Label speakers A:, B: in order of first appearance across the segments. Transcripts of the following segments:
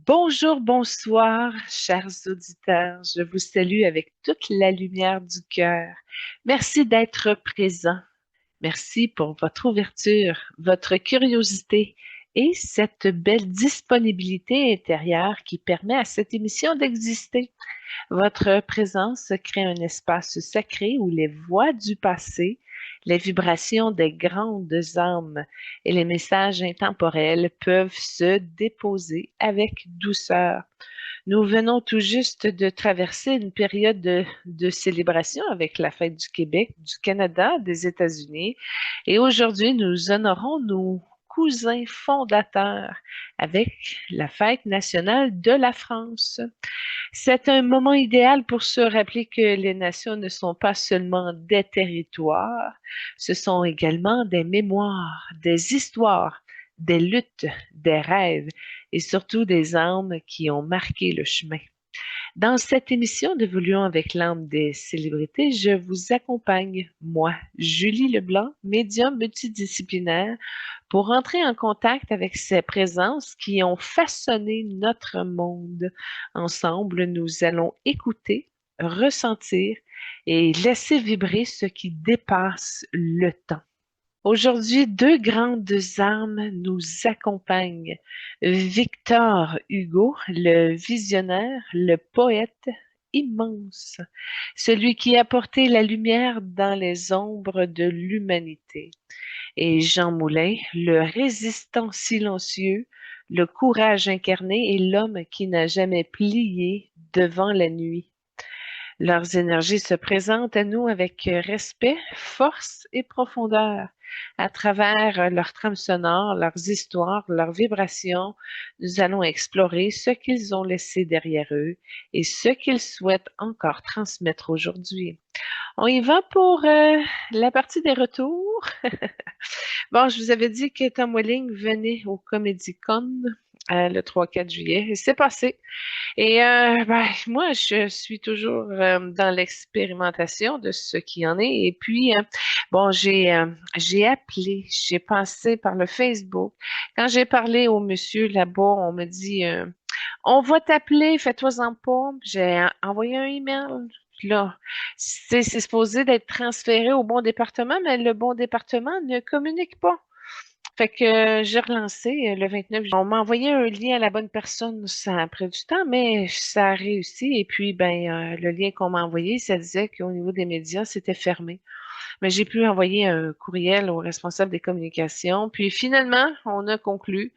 A: Bonjour, bonsoir, chers auditeurs. Je vous salue avec toute la lumière du cœur. Merci d'être présents. Merci pour votre ouverture, votre curiosité et cette belle disponibilité intérieure qui permet à cette émission d'exister. Votre présence crée un espace sacré où les voix du passé, les vibrations des grandes âmes et les messages intemporels peuvent se déposer avec douceur. Nous venons tout juste de traverser une période de célébration avec la fête du Québec, du Canada, des États-Unis. Et aujourd'hui, nous honorons nos cousins fondateurs avec la fête nationale de la France. C'est un moment idéal pour se rappeler que les nations ne sont pas seulement des territoires, ce sont également des mémoires, des histoires, des luttes, des rêves et surtout des âmes qui ont marqué le chemin. Dans cette émission d'Évoluons avec l'âme des célébrités, je vous accompagne, moi, Julie Leblanc, médium multidisciplinaire, pour entrer en contact avec ces présences qui ont façonné notre monde. Ensemble, nous allons écouter, ressentir et laisser vibrer ce qui dépasse le temps. Aujourd'hui, deux grandes âmes nous accompagnent. Victor Hugo, le visionnaire, le poète immense, celui qui a porté la lumière dans les ombres de l'humanité. Et Jean Moulin, le résistant silencieux, le courage incarné et l'homme qui n'a jamais plié devant la nuit. Leurs énergies se présentent à nous avec respect, force et profondeur. À travers leurs trames sonores, leurs histoires, leurs vibrations, nous allons explorer ce qu'ils ont laissé derrière eux et ce qu'ils souhaitent encore transmettre aujourd'hui. On y va pour la partie des retours. Bon, je vous avais dit que Tom Welling venait au Comedy Con le 3-4 juillet et c'est passé. Et moi, je suis toujours dans l'expérimentation de ce qui en est. Et puis, bon, j'ai appelé, j'ai passé par le Facebook. Quand j'ai parlé au monsieur là-bas, on me dit, on va t'appeler, fais-toi-en pas. J'ai envoyé un email. Puis là, c'est supposé d'être transféré au bon département, mais le bon département ne communique pas. Fait que j'ai relancé le 29. On m'a envoyé un lien à la bonne personne. Ça a pris du temps, mais ça a réussi. Et puis, le lien qu'on m'a envoyé, ça disait qu'au niveau des médias, c'était fermé. Mais j'ai pu envoyer un courriel au responsable des communications. Puis finalement, on a conclu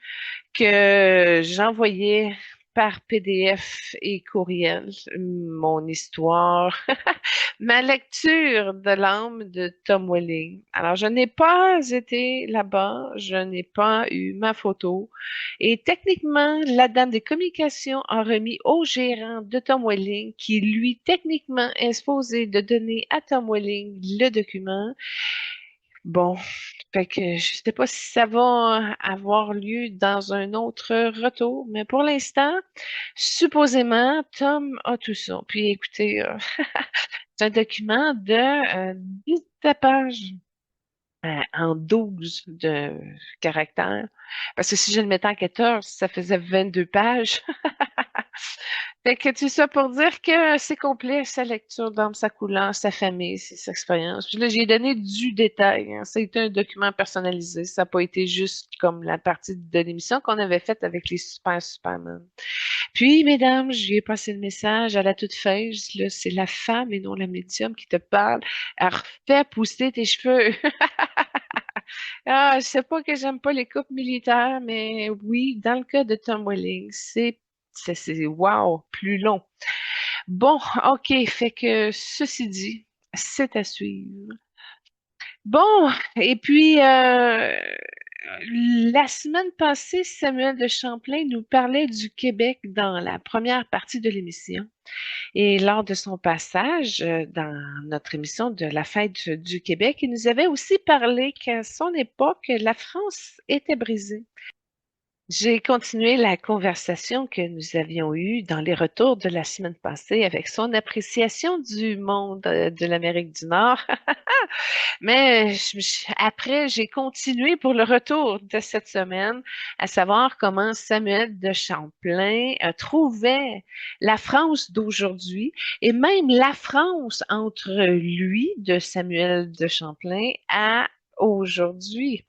A: que j'envoyais par PDF et courriel mon histoire, ma lecture de l'âme de Tom Welling. Alors, je n'ai pas été là-bas, je n'ai pas eu ma photo. Et techniquement, la dame des communications a remis au gérant de Tom Welling, qui lui, techniquement, est supposé de donner à Tom Welling le document. Bon, fait que je sais pas si ça va avoir lieu dans un autre retour, mais pour l'instant, supposément, Tom a tout ça. Puis écoutez, c'est un document de 17 pages en 12 de caractères. Parce que si je le mettais en 14, ça faisait 22 pages. Fait que tout ça pour dire que c'est complet, sa lecture d'âme, sa couleur, sa famille, ses expériences. Puis là, j'ai donné du détail, hein. Ça a été un document personnalisé. Ça n'a pas été juste comme la partie de l'émission qu'on avait faite avec les Superman. Puis, mesdames, je lui ai passé le message à la toute fin. Je dis là, c'est la femme et non la médium qui te parle. Elle refait pousser tes cheveux. Ah, je sais pas que j'aime pas les coupes militaires, mais oui, dans le cas de Tom Welling, c'est wow, plus long. Bon, OK, fait que ceci dit, c'est à suivre. Bon, et puis la semaine passée, Samuel de Champlain nous parlait du Québec dans la première partie de l'émission. Et lors de son passage dans notre émission de la fête du Québec, il nous avait aussi parlé qu'à son époque, la France était brisée. J'ai continué la conversation que nous avions eue dans les retours de la semaine passée avec son appréciation du monde de l'Amérique du Nord. Mais après, j'ai continué pour le retour de cette semaine, à savoir comment Samuel de Champlain trouvait la France d'aujourd'hui et même la France entre lui, de Samuel de Champlain, à aujourd'hui.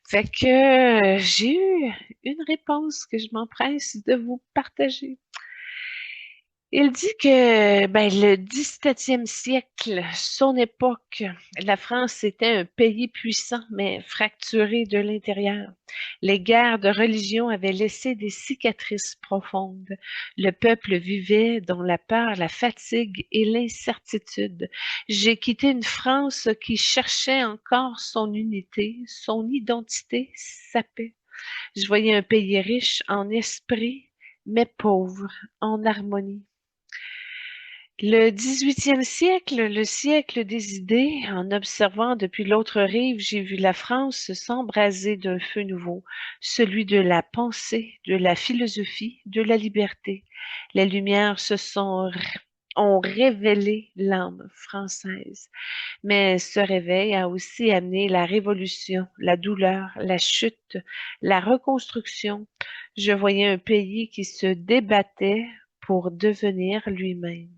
A: Fait que j'ai eu une réponse que je m'empresse de vous partager. Il dit que le 17e siècle, son époque, la France était un pays puissant, mais fracturé de l'intérieur. Les guerres de religion avaient laissé des cicatrices profondes. Le peuple vivait dans la peur, la fatigue et l'incertitude. J'ai quitté une France qui cherchait encore son unité, son identité, sa paix. Je voyais un pays riche en esprit, mais pauvre en harmonie. Le 18e siècle, le siècle des idées, en observant depuis l'autre rive, j'ai vu la France s'embraser d'un feu nouveau, celui de la pensée, de la philosophie, de la liberté. Les lumières ont révélé l'âme française. Mais ce réveil a aussi amené la révolution, la douleur, la chute, la reconstruction. Je voyais un pays qui se débattait pour devenir lui-même.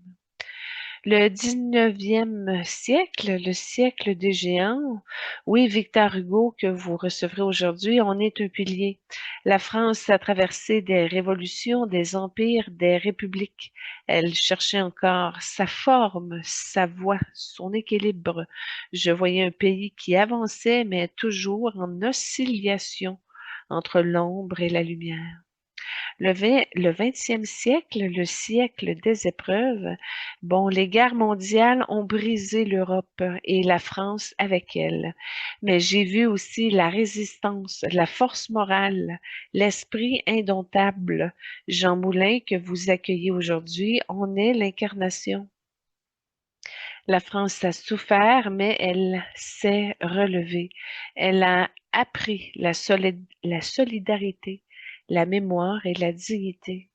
A: Le 19e siècle, le siècle des géants, oui, Victor Hugo, que vous recevrez aujourd'hui, en est un pilier. La France a traversé des révolutions, des empires, des républiques. Elle cherchait encore sa forme, sa voie, son équilibre. Je voyais un pays qui avançait, mais toujours en oscillation entre l'ombre et la lumière. Le 20e siècle, le siècle des épreuves, bon, les guerres mondiales ont brisé l'Europe et la France avec elle. Mais j'ai vu aussi la résistance, la force morale, l'esprit indomptable. Jean Moulin, que vous accueillez aujourd'hui, en est l'incarnation. La France a souffert, mais elle s'est relevée. Elle a appris la solidarité, la mémoire et la dignité.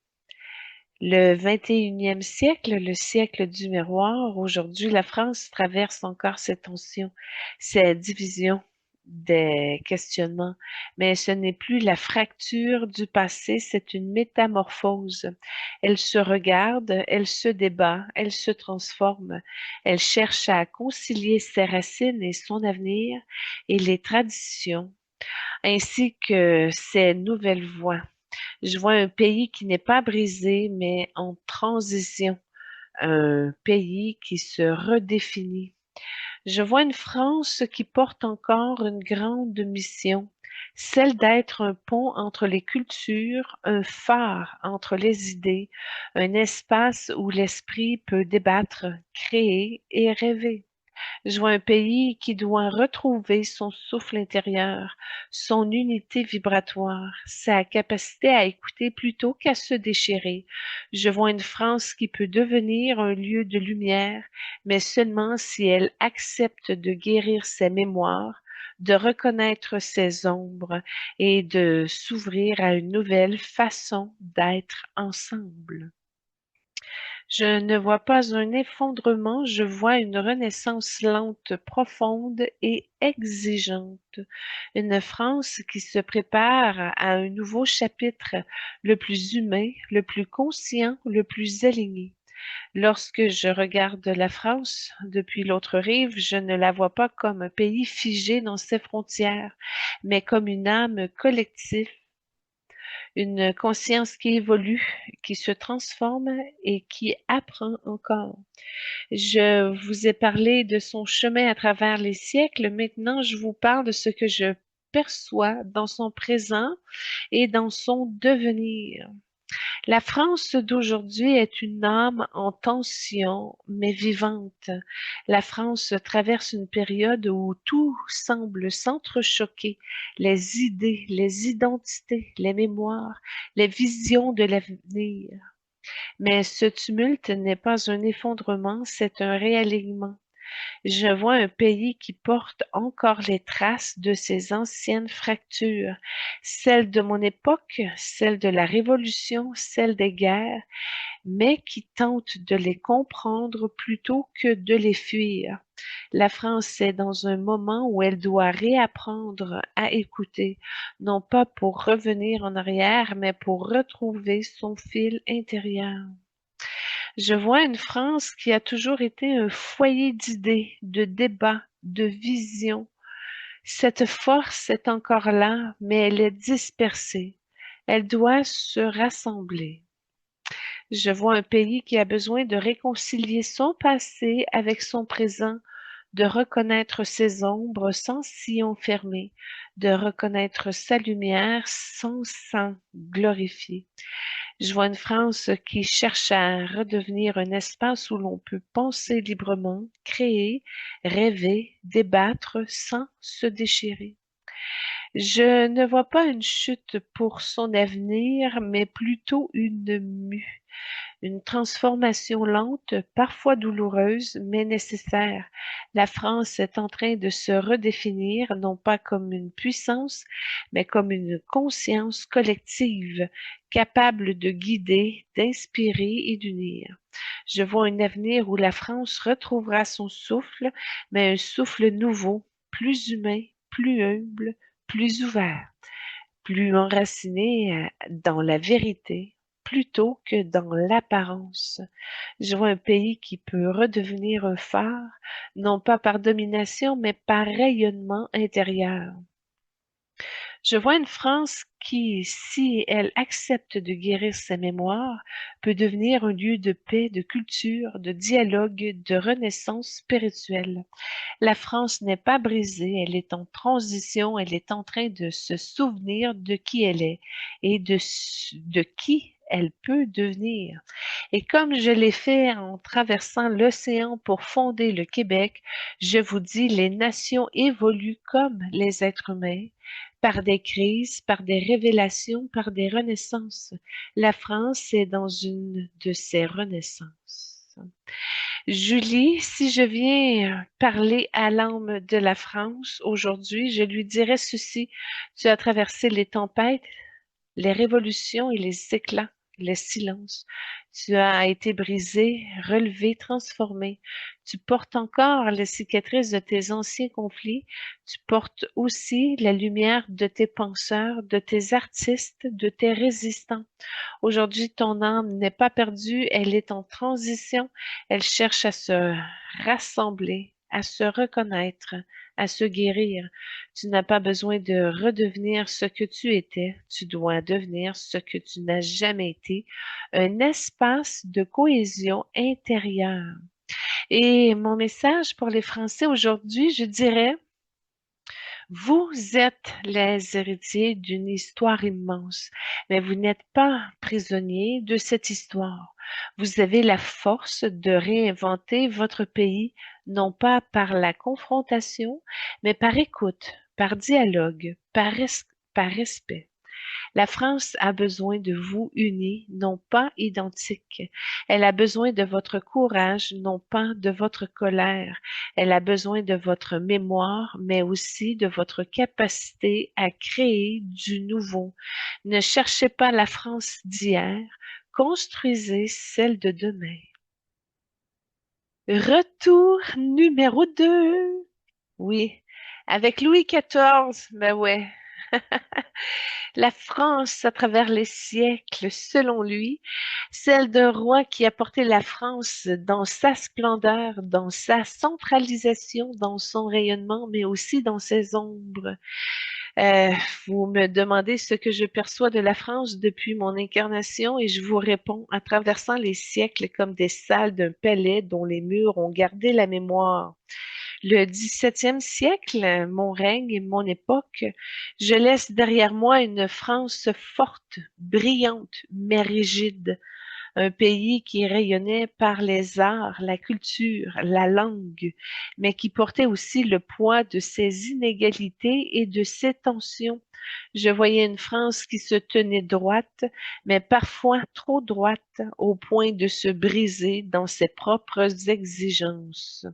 A: Le 21e siècle, le siècle du miroir, aujourd'hui, la France traverse encore ces tensions, ces divisions, des questionnements, mais ce n'est plus la fracture du passé, c'est une métamorphose. Elle se regarde, elle se débat, elle se transforme, elle cherche à concilier ses racines et son avenir et les traditions, ainsi que ses nouvelles voies. Je vois un pays qui n'est pas brisé, mais en transition, un pays qui se redéfinit. Je vois une France qui porte encore une grande mission, celle d'être un pont entre les cultures, un phare entre les idées, un espace où l'esprit peut débattre, créer et rêver. Je vois un pays qui doit retrouver son souffle intérieur, son unité vibratoire, sa capacité à écouter plutôt qu'à se déchirer. Je vois une France qui peut devenir un lieu de lumière, mais seulement si elle accepte de guérir ses mémoires, de reconnaître ses ombres et de s'ouvrir à une nouvelle façon d'être ensemble. Je ne vois pas un effondrement, je vois une renaissance lente, profonde et exigeante. Une France qui se prépare à un nouveau chapitre, le plus humain, le plus conscient, le plus aligné. Lorsque je regarde la France depuis l'autre rive, je ne la vois pas comme un pays figé dans ses frontières, mais comme une âme collective, une conscience qui évolue, qui se transforme et qui apprend encore. Je vous ai parlé de son chemin à travers les siècles. Maintenant, je vous parle de ce que je perçois dans son présent et dans son devenir. La France d'aujourd'hui est une âme en tension, mais vivante. La France traverse une période où tout semble s'entrechoquer. Les idées, les identités, les mémoires, les visions de l'avenir. Mais ce tumulte n'est pas un effondrement, c'est un réalignement. Je vois un pays qui porte encore les traces de ses anciennes fractures, celles de mon époque, celles de la Révolution, celles des guerres, mais qui tente de les comprendre plutôt que de les fuir. La France est dans un moment où elle doit réapprendre à écouter, non pas pour revenir en arrière, mais pour retrouver son fil intérieur. Je vois une France qui a toujours été un foyer d'idées, de débats, de visions. Cette force est encore là, mais elle est dispersée. Elle doit se rassembler. Je vois un pays qui a besoin de réconcilier son passé avec son présent, de reconnaître ses ombres sans s'y enfermer, de reconnaître sa lumière sans s'en glorifier. Je vois une France qui cherche à redevenir un espace où l'on peut penser librement, créer, rêver, débattre sans se déchirer. Je ne vois pas une chute pour son avenir, mais plutôt une mue. Une transformation lente, parfois douloureuse, mais nécessaire. La France est en train de se redéfinir, non pas comme une puissance, mais comme une conscience collective, capable de guider, d'inspirer et d'unir. Je vois un avenir où la France retrouvera son souffle, mais un souffle nouveau, plus humain, plus humble, plus ouvert, plus enraciné dans la vérité plutôt que dans l'apparence. Je vois un pays qui peut redevenir un phare, non pas par domination, mais par rayonnement intérieur. Je vois une France qui, si elle accepte de guérir sa mémoire, peut devenir un lieu de paix, de culture, de dialogue, de renaissance spirituelle. La France n'est pas brisée, elle est en transition, elle est en train de se souvenir de qui elle est et de qui elle peut devenir. Et comme je l'ai fait en traversant l'océan pour fonder le Québec, je vous dis, les nations évoluent comme les êtres humains, par des crises, par des révélations, par des renaissances. La France est dans une de ces renaissances. Julie, si je viens parler à l'âme de la France aujourd'hui, je lui dirais ceci. Tu as traversé les tempêtes, les révolutions et les éclats, les silences. Tu as été brisé, relevé, transformé. Tu portes encore les cicatrices de tes anciens conflits. Tu portes aussi la lumière de tes penseurs, de tes artistes, de tes résistants. Aujourd'hui, ton âme n'est pas perdue, elle est en transition. Elle cherche à se rassembler, à se reconnaître, à se guérir. Tu n'as pas besoin de redevenir ce que tu étais. Tu dois devenir ce que tu n'as jamais été, un espace de cohésion intérieure. Et mon message pour les Français aujourd'hui, je dirais, vous êtes les héritiers d'une histoire immense, mais vous n'êtes pas prisonniers de cette histoire. Vous avez la force de réinventer votre pays, non pas par la confrontation, mais par écoute, par dialogue, par respect. La France a besoin de vous unis, non pas identiques. Elle a besoin de votre courage, non pas de votre colère. Elle a besoin de votre mémoire, mais aussi de votre capacité à créer du nouveau. Ne cherchez pas la France d'hier, construisez celle de demain. Retour numéro 2. Oui, avec Louis XIV, ben ouais. La France à travers les siècles, selon lui, celle d'un roi qui a porté la France dans sa splendeur, dans sa centralisation, dans son rayonnement, mais aussi dans ses ombres. Euh, Vous me demandez ce que je perçois de la France depuis mon incarnation et je vous réponds en traversant les siècles comme des salles d'un palais dont les murs ont gardé la mémoire. Le XVIIe siècle, mon règne et mon époque, je laisse derrière moi une France forte, brillante, mais rigide, un pays qui rayonnait par les arts, la culture, la langue, mais qui portait aussi le poids de ses inégalités et de ses tensions. Je voyais une France qui se tenait droite, mais parfois trop droite, au point de se briser dans ses propres exigences.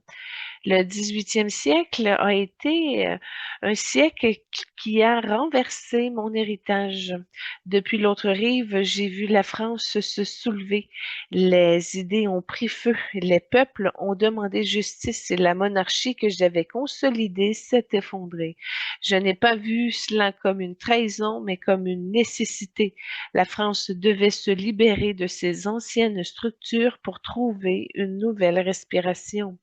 A: Le 18e siècle a été un siècle qui a renversé mon héritage. Depuis l'autre rive, j'ai vu la France se soulever. Les idées ont pris feu. Les peuples ont demandé justice et la monarchie que j'avais consolidée s'est effondrée. Je n'ai pas vu cela comme une trahison, mais comme une nécessité. La France devait se libérer de ses anciennes structures pour trouver une nouvelle respiration.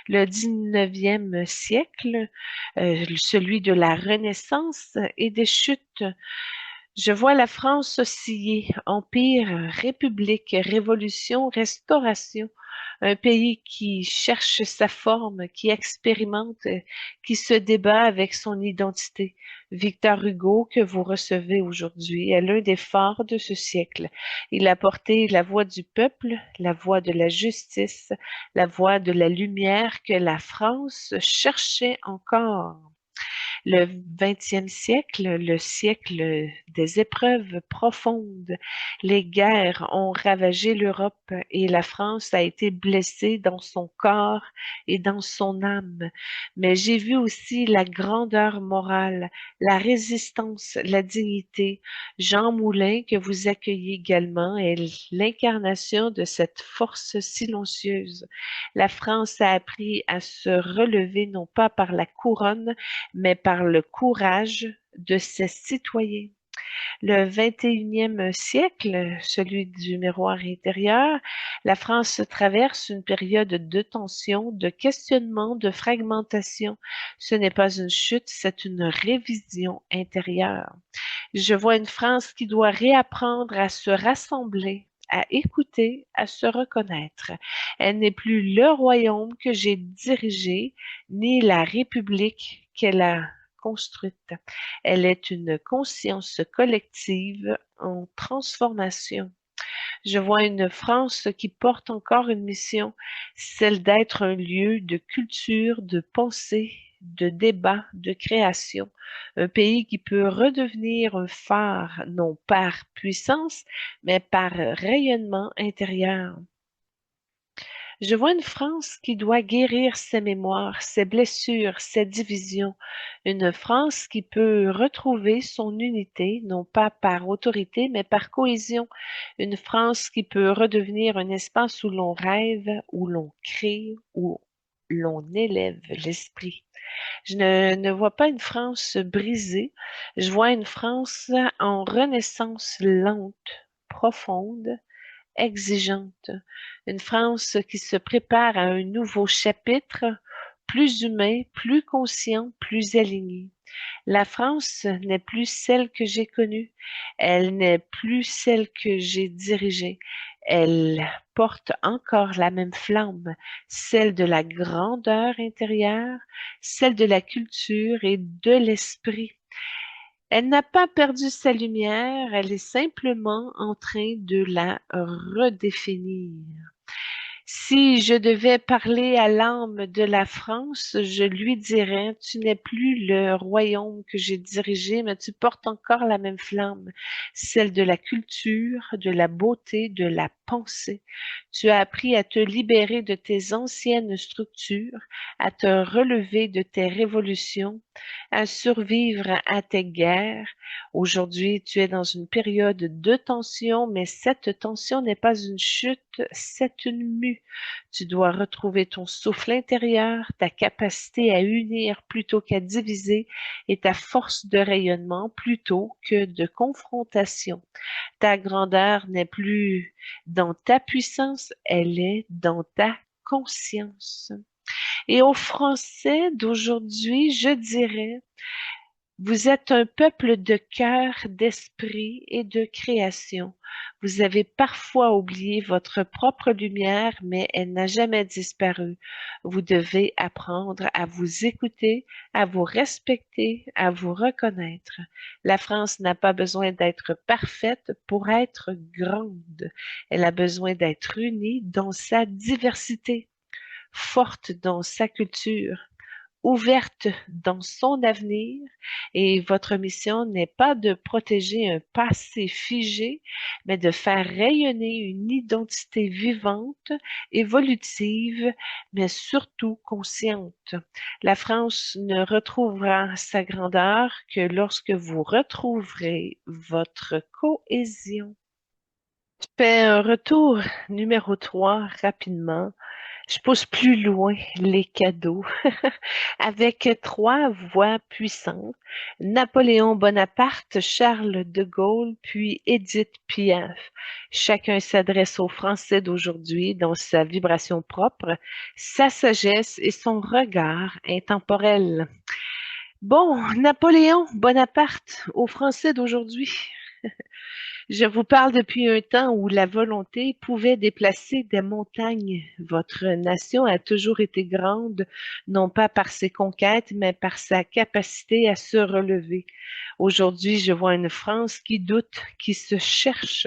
A: Le 19e siècle, celui de la Renaissance et des chutes. Je vois la France osciller, empire, république, révolution, restauration, un pays qui cherche sa forme, qui expérimente, qui se débat avec son identité. Victor Hugo, que vous recevez aujourd'hui, est l'un des phares de ce siècle. Il a porté la voix du peuple, la voix de la justice, la voix de la lumière que la France cherchait encore. Le 20e siècle, le siècle des épreuves profondes. Les guerres ont ravagé l'Europe et la France a été blessée dans son corps et dans son âme. Mais j'ai vu aussi la grandeur morale, la résistance, la dignité. Jean Moulin, que vous accueillez également, est l'incarnation de cette force silencieuse. La France a appris à se relever non pas par la couronne, mais par le courage de ses citoyens. Le 21e siècle, celui du miroir intérieur, la France traverse une période de tension, de questionnement, de fragmentation. Ce n'est pas une chute, c'est une révision intérieure. Je vois une France qui doit réapprendre à se rassembler, à écouter, à se reconnaître. Elle n'est plus le royaume que j'ai dirigé, ni la république qu'elle a construite. Elle est une conscience collective en transformation. Je vois une France qui porte encore une mission, celle d'être un lieu de culture, de pensée, de débat, de création. Un pays qui peut redevenir un phare, non par puissance, mais par rayonnement intérieur. Je vois une France qui doit guérir ses mémoires, ses blessures, ses divisions. Une France qui peut retrouver son unité, non pas par autorité, mais par cohésion. Une France qui peut redevenir un espace où l'on rêve, où l'on crée, où l'on élève l'esprit. Je ne vois pas une France brisée, je vois une France en renaissance lente, profonde, exigeante, une France qui se prépare à un nouveau chapitre, plus humain, plus conscient, plus aligné. La France n'est plus celle que j'ai connue, elle n'est plus celle que j'ai dirigée. Elle porte encore la même flamme, celle de la grandeur intérieure, celle de la culture et de l'esprit. Elle n'a pas perdu sa lumière, elle est simplement en train de la redéfinir. Si je devais parler à l'âme de la France, je lui dirais, tu n'es plus le royaume que j'ai dirigé, mais tu portes encore la même flamme, celle de la culture, de la beauté, de la pensée. Tu as appris à te libérer de tes anciennes structures, à te relever de tes révolutions, à survivre à tes guerres. Aujourd'hui, tu es dans une période de tension, mais cette tension n'est pas une chute, c'est une mue. Tu dois retrouver ton souffle intérieur, ta capacité à unir plutôt qu'à diviser et ta force de rayonnement plutôt que de confrontation. Ta grandeur n'est plus dans ta puissance, elle est dans ta conscience. Et aux Français d'aujourd'hui, je dirais, vous êtes un peuple de cœur, d'esprit et de création. Vous avez parfois oublié votre propre lumière, mais elle n'a jamais disparu. Vous devez apprendre à vous écouter, à vous respecter, à vous reconnaître. La France n'a pas besoin d'être parfaite pour être grande. Elle a besoin d'être unie dans sa diversité, forte dans sa culture, ouverte dans son avenir et votre mission n'est pas de protéger un passé figé, mais de faire rayonner une identité vivante, évolutive, mais surtout consciente. La France ne retrouvera sa grandeur que lorsque vous retrouverez votre cohésion. Je fais un retour numéro 3 rapidement. Je pousse plus loin les cadeaux avec 3 voix puissantes. Napoléon Bonaparte, Charles de Gaulle, puis Édith Piaf. Chacun s'adresse aux Français d'aujourd'hui dans sa vibration propre, sa sagesse et son regard intemporel. Bon, Napoléon Bonaparte, aux Français d'aujourd'hui. Je vous parle depuis un temps où la volonté pouvait déplacer des montagnes. Votre nation a toujours été grande, non pas par ses conquêtes, mais par sa capacité à se relever. Aujourd'hui, je vois une France qui doute, qui se cherche,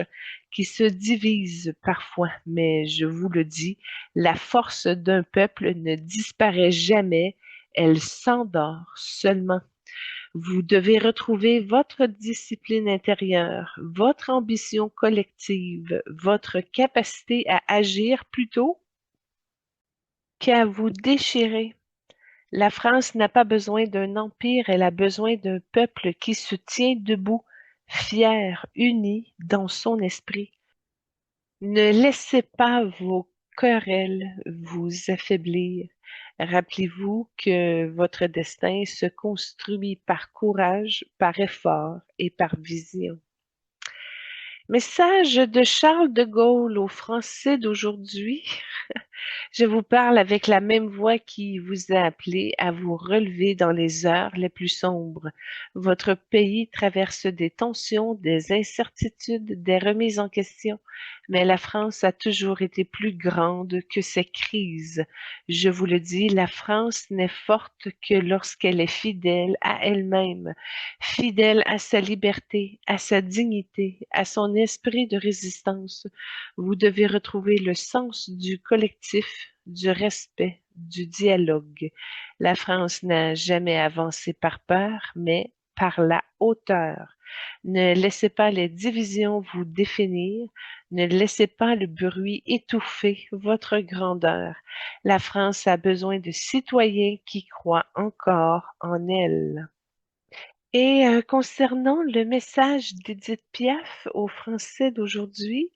A: qui se divise parfois. Mais je vous le dis, la force d'un peuple ne disparaît jamais, elle s'endort seulement. Vous devez retrouver votre discipline intérieure, votre ambition collective, votre capacité à agir plutôt qu'à vous déchirer. La France n'a pas besoin d'un empire, elle a besoin d'un peuple qui se tient debout, fier, uni dans son esprit. Ne laissez pas vos querelles vous affaiblir. Rappelez-vous que votre destin se construit par courage, par effort et par vision. Message de Charles de Gaulle aux Français d'aujourd'hui. Je vous parle avec la même voix qui vous a appelé à vous relever dans les heures les plus sombres. Votre pays traverse des tensions, des incertitudes, des remises en question, mais la France a toujours été plus grande que ces crises. Je vous le dis, la France n'est forte que lorsqu'elle est fidèle à elle-même, fidèle à sa liberté, à sa dignité, à son esprit de résistance. Vous devez retrouver le sens du collectif, du respect, du dialogue. La France n'a jamais avancé par peur, mais par la hauteur. Ne laissez pas les divisions vous définir, ne laissez pas le bruit étouffer votre grandeur. La France a besoin de citoyens qui croient encore en elle. Et concernant le message d'Édith Piaf aux Français d'aujourd'hui,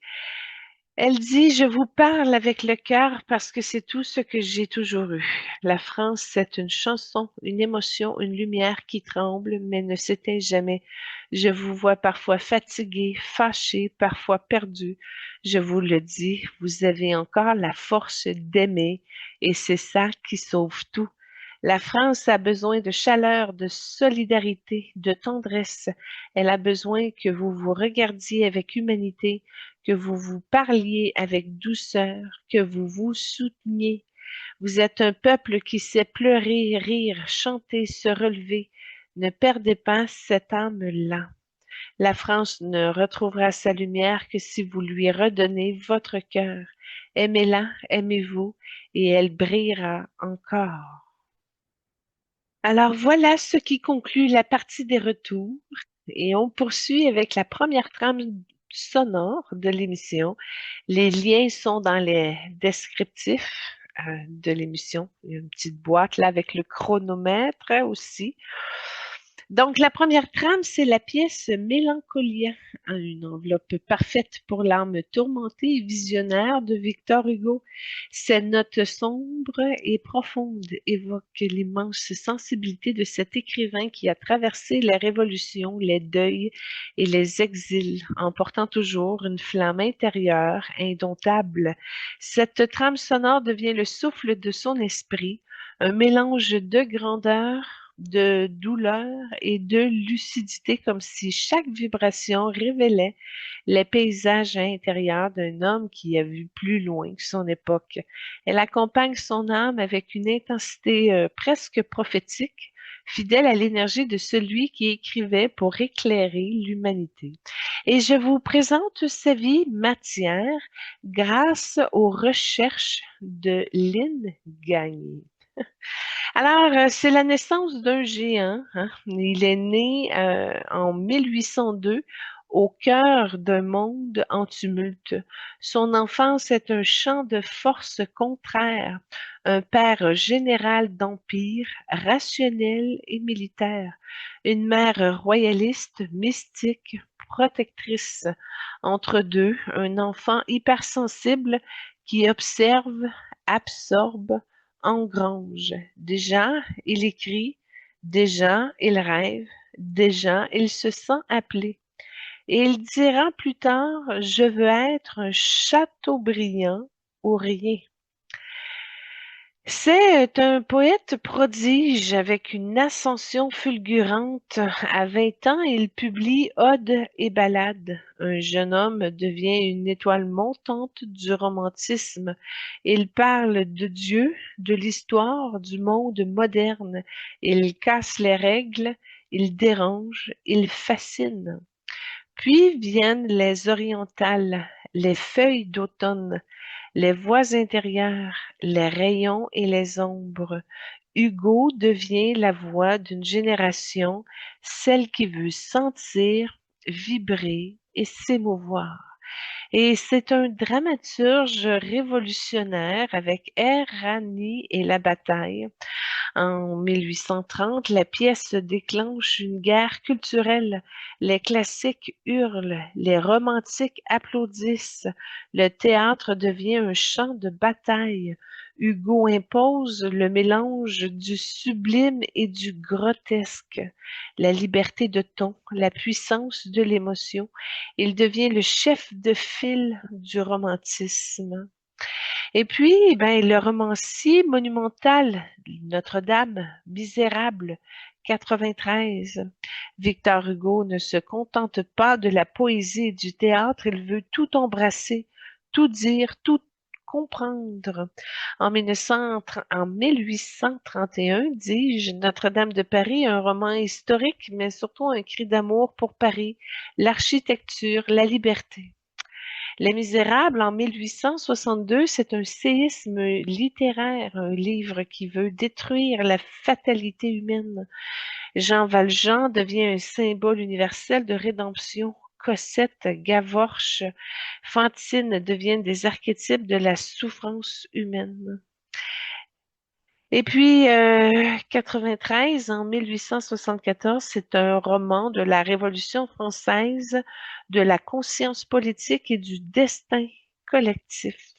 A: elle dit: «Je vous parle avec le cœur parce que c'est tout ce que j'ai toujours eu. La France, c'est une chanson, une émotion, une lumière qui tremble mais ne s'éteint jamais. Je vous vois parfois fatigué, fâché, parfois perdu. Je vous le dis, vous avez encore la force d'aimer et c'est ça qui sauve tout. La France a besoin de chaleur, de solidarité, de tendresse. Elle a besoin que vous vous regardiez avec humanité, que vous vous parliez avec douceur, que vous vous souteniez. Vous êtes un peuple qui sait pleurer, rire, chanter, se relever. Ne perdez pas cette âme-là. La France ne retrouvera sa lumière que si vous lui redonnez votre cœur. Aimez-la, aimez-vous, et elle brillera encore. Alors voilà ce qui conclut la partie des retours et on poursuit avec la première trame sonore de l'émission. Les liens sont dans les descriptifs de l'émission. Il y a une petite boîte là avec le chronomètre aussi. Donc, la première trame, c'est la pièce Mélancolia, une enveloppe parfaite pour l'âme tourmentée et visionnaire de Victor Hugo. Ces notes sombres et profondes évoquent l'immense sensibilité de cet écrivain qui a traversé les révolutions, les deuils et les exils, emportant toujours une flamme intérieure indomptable. Cette trame sonore devient le souffle de son esprit, un mélange de grandeur, de douleur et de lucidité, comme si chaque vibration révélait les paysages intérieurs d'un homme qui a vu plus loin que son époque. Elle accompagne son âme avec une intensité presque prophétique, fidèle à l'énergie de celui qui écrivait pour éclairer l'humanité. Et je vous présente sa vie matière grâce aux recherches de Lynn Gagné. Alors, c'est la naissance d'un géant, hein. Il est né en 1802 au cœur d'un monde en tumulte. Son enfance est un champ de forces contraires, un père général d'empire, rationnel et militaire, une mère royaliste, mystique, protectrice. Entre deux, un enfant hypersensible qui observe, absorbe, engrange. Déjà, il écrit, déjà, il rêve, déjà, il se sent appelé. Et il dira plus tard, je veux être un Chateaubriand ou rien. C'est un poète prodige avec une ascension fulgurante. À 20 ans, il publie Odes et ballades. Un jeune homme devient une étoile montante du romantisme. Il parle de Dieu, de l'histoire, du monde moderne. Il casse les règles, il dérange, il fascine. Puis viennent les orientales, les feuilles d'automne, les voix intérieures, les rayons et les ombres. Hugo devient la voix d'une génération, celle qui veut sentir, vibrer et s'émouvoir. Et c'est un dramaturge révolutionnaire avec Errani et la bataille. En 1830, la pièce déclenche une guerre culturelle. Les classiques hurlent, les romantiques applaudissent. Le théâtre devient un champ de bataille. Hugo impose le mélange du sublime et du grotesque, la liberté de ton, la puissance de l'émotion. Il devient le chef de file du romantisme. Et puis, ben, le romancier monumental, Notre-Dame, Misérable, 93. Victor Hugo ne se contente pas de la poésie et du théâtre, il veut tout embrasser, tout dire, tout comprendre. En 1831, dis-je, Notre-Dame de Paris, un roman historique, mais surtout un cri d'amour pour Paris, l'architecture, la liberté. Les Misérables, en 1862, c'est un séisme littéraire, un livre qui veut détruire la fatalité humaine. Jean Valjean devient un symbole universel de rédemption. Cosette, Gavroche, Fantine deviennent des archétypes de la souffrance humaine. Et puis, 93, en 1874, c'est un roman de la Révolution française, de la conscience politique et du destin collectif.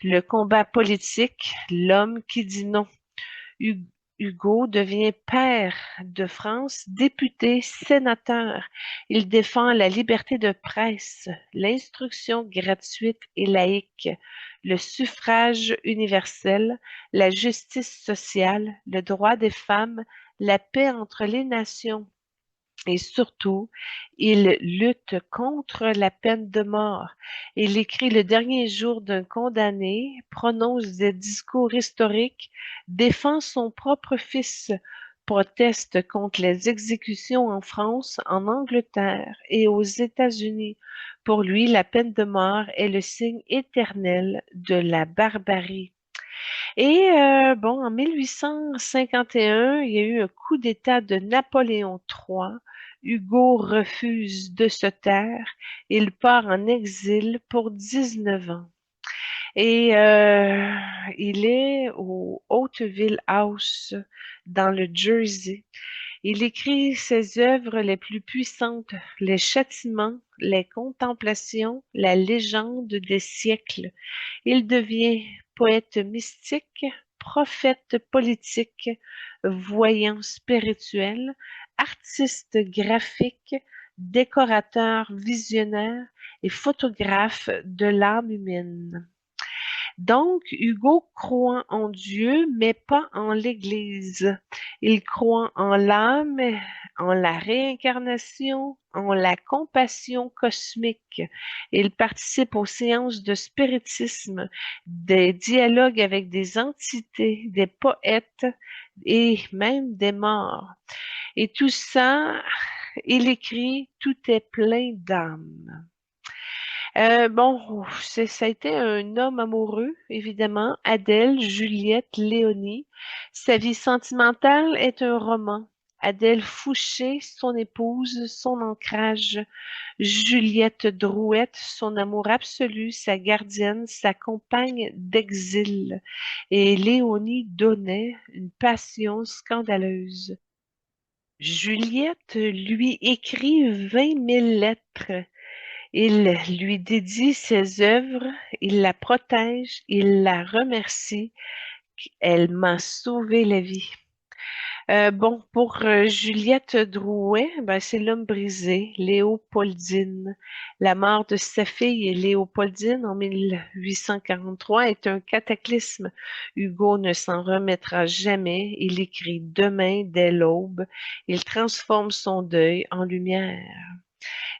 A: Le combat politique, l'homme qui dit non. Hugo devient père de France, député, sénateur. Il défend la liberté de presse, l'instruction gratuite et laïque, le suffrage universel, la justice sociale, le droit des femmes, la paix entre les nations. Et surtout, il lutte contre la peine de mort. Il écrit le dernier jour d'un condamné, prononce des discours historiques, défend son propre fils, proteste contre les exécutions en France, en Angleterre et aux États-Unis. Pour lui, la peine de mort est le signe éternel de la barbarie. Et bon, en 1851, il y a eu un coup d'État de Napoléon III. Hugo refuse de se taire. Il part en exil pour 19 ans. Et il est au Hauteville House, dans le Jersey. Il écrit ses œuvres les plus puissantes, les châtiments, les contemplations, la légende des siècles. Il devient poète mystique, prophète politique, voyant spirituel, artiste graphique, décorateur visionnaire et photographe de l'âme humaine. Donc, Hugo croit en Dieu, mais pas en l'Église. Il croit en l'âme, en la réincarnation, en la compassion cosmique. Il participe aux séances de spiritisme, des dialogues avec des entités, des poètes et même des morts. Et tout ça, il écrit, tout est plein d'âme. Bon, ça a été un homme amoureux, évidemment. Adèle, Juliette, Léonie. Sa vie sentimentale est un roman. Adèle Fouché, son épouse, son ancrage. Juliette Drouette, son amour absolu, sa gardienne, sa compagne d'exil. Et Léonie Donnet, une passion scandaleuse. Juliette lui écrit 20 000 lettres. Il lui dédie ses œuvres, il la protège, il la remercie. Elle m'a sauvé la vie. Bon, pour Juliette Drouet, ben, c'est l'homme brisé, Léopoldine. La mort de sa fille Léopoldine en 1843 est un cataclysme. Hugo ne s'en remettra jamais. Il écrit demain dès l'aube. Il transforme son deuil en lumière.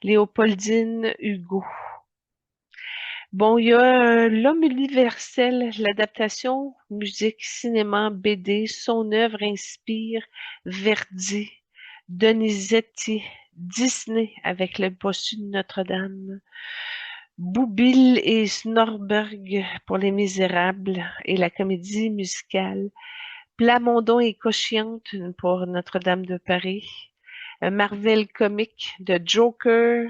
A: Léopoldine Hugo. Bon, il y a L'Homme universel, l'adaptation, musique, cinéma, BD. Son œuvre inspire Verdi, Donizetti, Disney avec le bossu de Notre-Dame, Boublil et Snorberg pour Les Misérables et la comédie musicale, Plamondon et Cochiante pour Notre-Dame de Paris, Marvel Comics de Joker,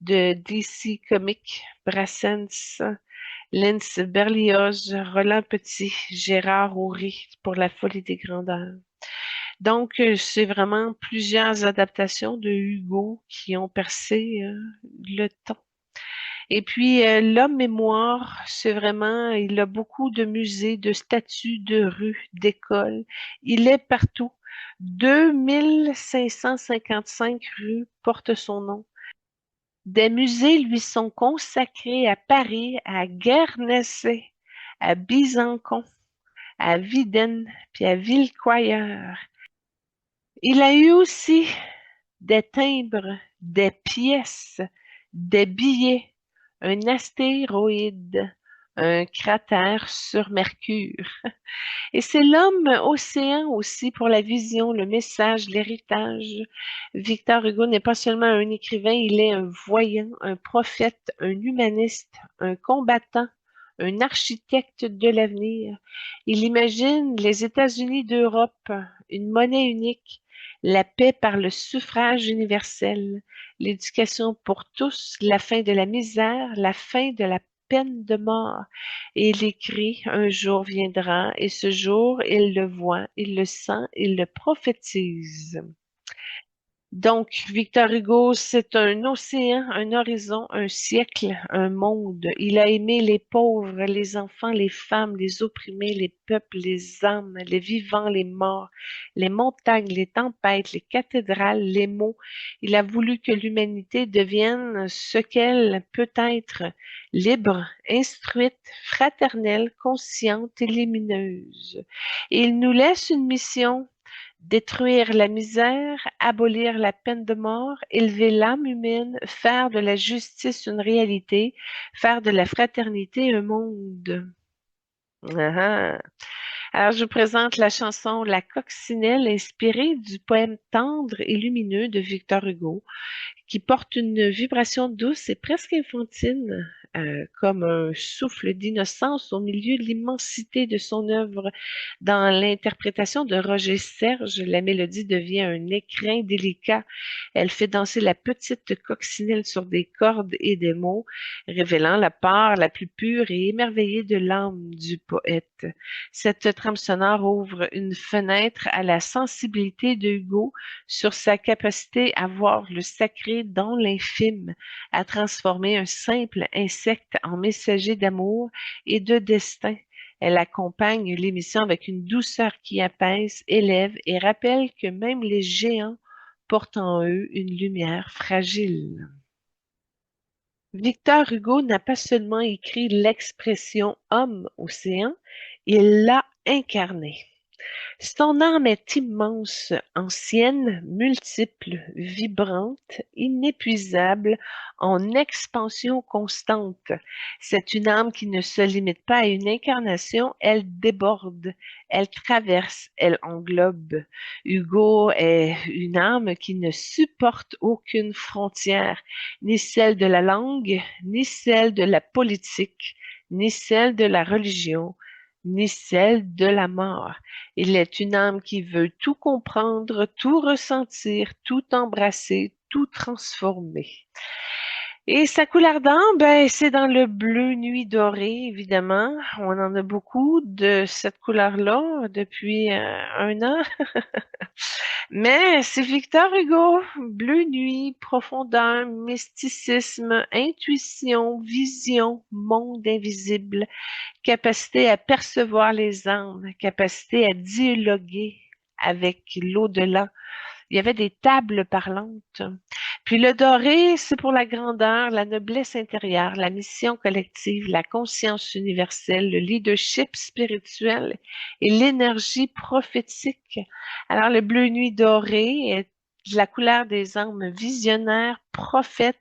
A: de DC Comics, Brassens, Linz Berlioz, Roland Petit, Gérard Houry pour La Folie des grandeurs. Donc, c'est vraiment plusieurs adaptations de Hugo qui ont percé le temps. Et puis, L'Homme Mémoire, c'est vraiment, il a beaucoup de musées, de statues, de rues, d'écoles. Il est partout. 2555 rues portent son nom. Des musées lui sont consacrés à Paris, à Guernesey, à Bizancon, à Videnne, puis à Villecoyer. Il a eu aussi des timbres, des pièces, des billets, un astéroïde, un cratère sur Mercure. Et c'est l'homme océan aussi pour la vision, le message, l'héritage. Victor Hugo n'est pas seulement un écrivain, il est un voyant, un prophète, un humaniste, un combattant, un architecte de l'avenir. Il imagine les États-Unis d'Europe, une monnaie unique, la paix par le suffrage universel, l'éducation pour tous, la fin de la misère, la fin de la peine de mort. Et il écrit, un jour viendra, et ce jour, il le voit, il le sent, il le prophétise. Donc, Victor Hugo, c'est un océan, un horizon, un siècle, un monde. Il a aimé les pauvres, les enfants, les femmes, les opprimés, les peuples, les âmes, les vivants, les morts, les montagnes, les tempêtes, les cathédrales, les mots. Il a voulu que l'humanité devienne ce qu'elle peut être, libre, instruite, fraternelle, consciente et lumineuse. Et il nous laisse une mission: détruire la misère, abolir la peine de mort, élever l'âme humaine, faire de la justice une réalité, faire de la fraternité un monde. Ah ah. Alors, je vous présente la chanson La Coccinelle, inspirée du poème tendre et lumineux de Victor Hugo, qui porte une vibration douce et presque infantile, comme un souffle d'innocence au milieu de l'immensité de son œuvre. Dans l'interprétation de Roger Serge, la mélodie devient un écrin délicat. Elle fait danser la petite coccinelle sur des cordes et des mots, révélant la part la plus pure et émerveillée de l'âme du poète. Cette trame sonore ouvre une fenêtre à la sensibilité de Hugo sur sa capacité à voir le sacré dans l'infime, à transformer un simple insecte en messager d'amour et de destin. Elle accompagne l'émission avec une douceur qui apaise, élève et rappelle que même les géants portent en eux une lumière fragile. Victor Hugo n'a pas seulement écrit l'expression homme-océan, il l'a incarné. Son âme est immense, ancienne, multiple, vibrante, inépuisable, en expansion constante. C'est une âme qui ne se limite pas à une incarnation, elle déborde, elle traverse, elle englobe. Hugo est une âme qui ne supporte aucune frontière, ni celle de la langue, ni celle de la politique, ni celle de la religion, ni celle de la mort. Il est une âme qui veut tout comprendre, tout ressentir, tout embrasser, tout transformer. Et sa couleur d'âme, ben, c'est dans le bleu nuit doré, évidemment. On en a beaucoup de cette couleur-là depuis 1 an. Mais c'est Victor Hugo, bleu nuit, profondeur, mysticisme, intuition, vision, monde invisible, capacité à percevoir les âmes, capacité à dialoguer avec l'au-delà. Il y avait des tables parlantes. Puis le doré, c'est pour la grandeur, la noblesse intérieure, la mission collective, la conscience universelle, le leadership spirituel et l'énergie prophétique. Alors le bleu nuit doré est la couleur des âmes visionnaires, prophètes,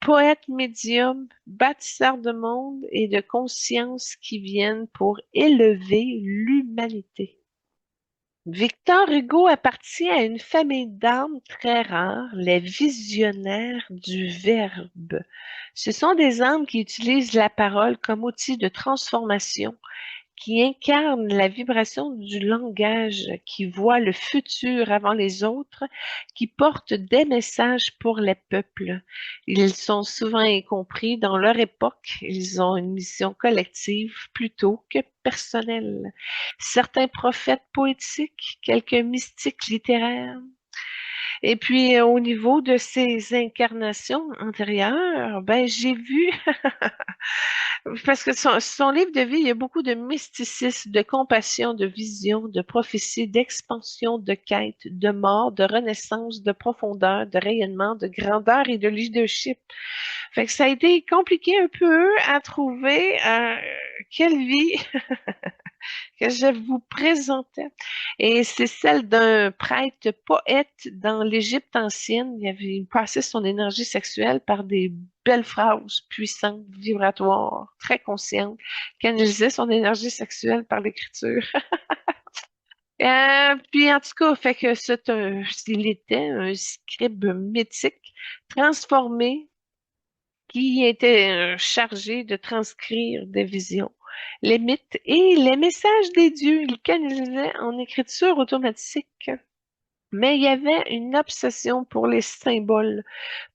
A: poètes médiums, bâtisseurs de monde et de conscience qui viennent pour élever l'humanité. Victor Hugo appartient à une famille d'âmes très rares, les visionnaires du Verbe. Ce sont des âmes qui utilisent la parole comme outil de transformation, qui incarnent la vibration du langage, qui voient le futur avant les autres, qui portent des messages pour les peuples. Ils sont souvent incompris dans leur époque. Ils ont une mission collective plutôt que personnelle. Certains prophètes poétiques, quelques mystiques littéraires. Et puis, au niveau de ces incarnations antérieures, ben, j'ai vu parce que son livre de vie, il y a beaucoup de mysticisme, de compassion, de vision, de prophétie, d'expansion, de quête, de mort, de renaissance, de profondeur, de rayonnement, de grandeur et de leadership. Fait que ça a été compliqué un peu à trouver quelle vie que je vous présentais. Et c'est celle d'un prêtre poète dans l'Égypte ancienne. Il passait son énergie sexuelle par des belles phrases puissantes, vibratoires, très conscientes, canalisait son énergie sexuelle par l'écriture. Puis en tout cas, fait que il était un scribe mythique transformé qui était chargé de transcrire des visions, les mythes et les messages des dieux. Il canalisait en écriture automatique. Mais il y avait une obsession pour les symboles,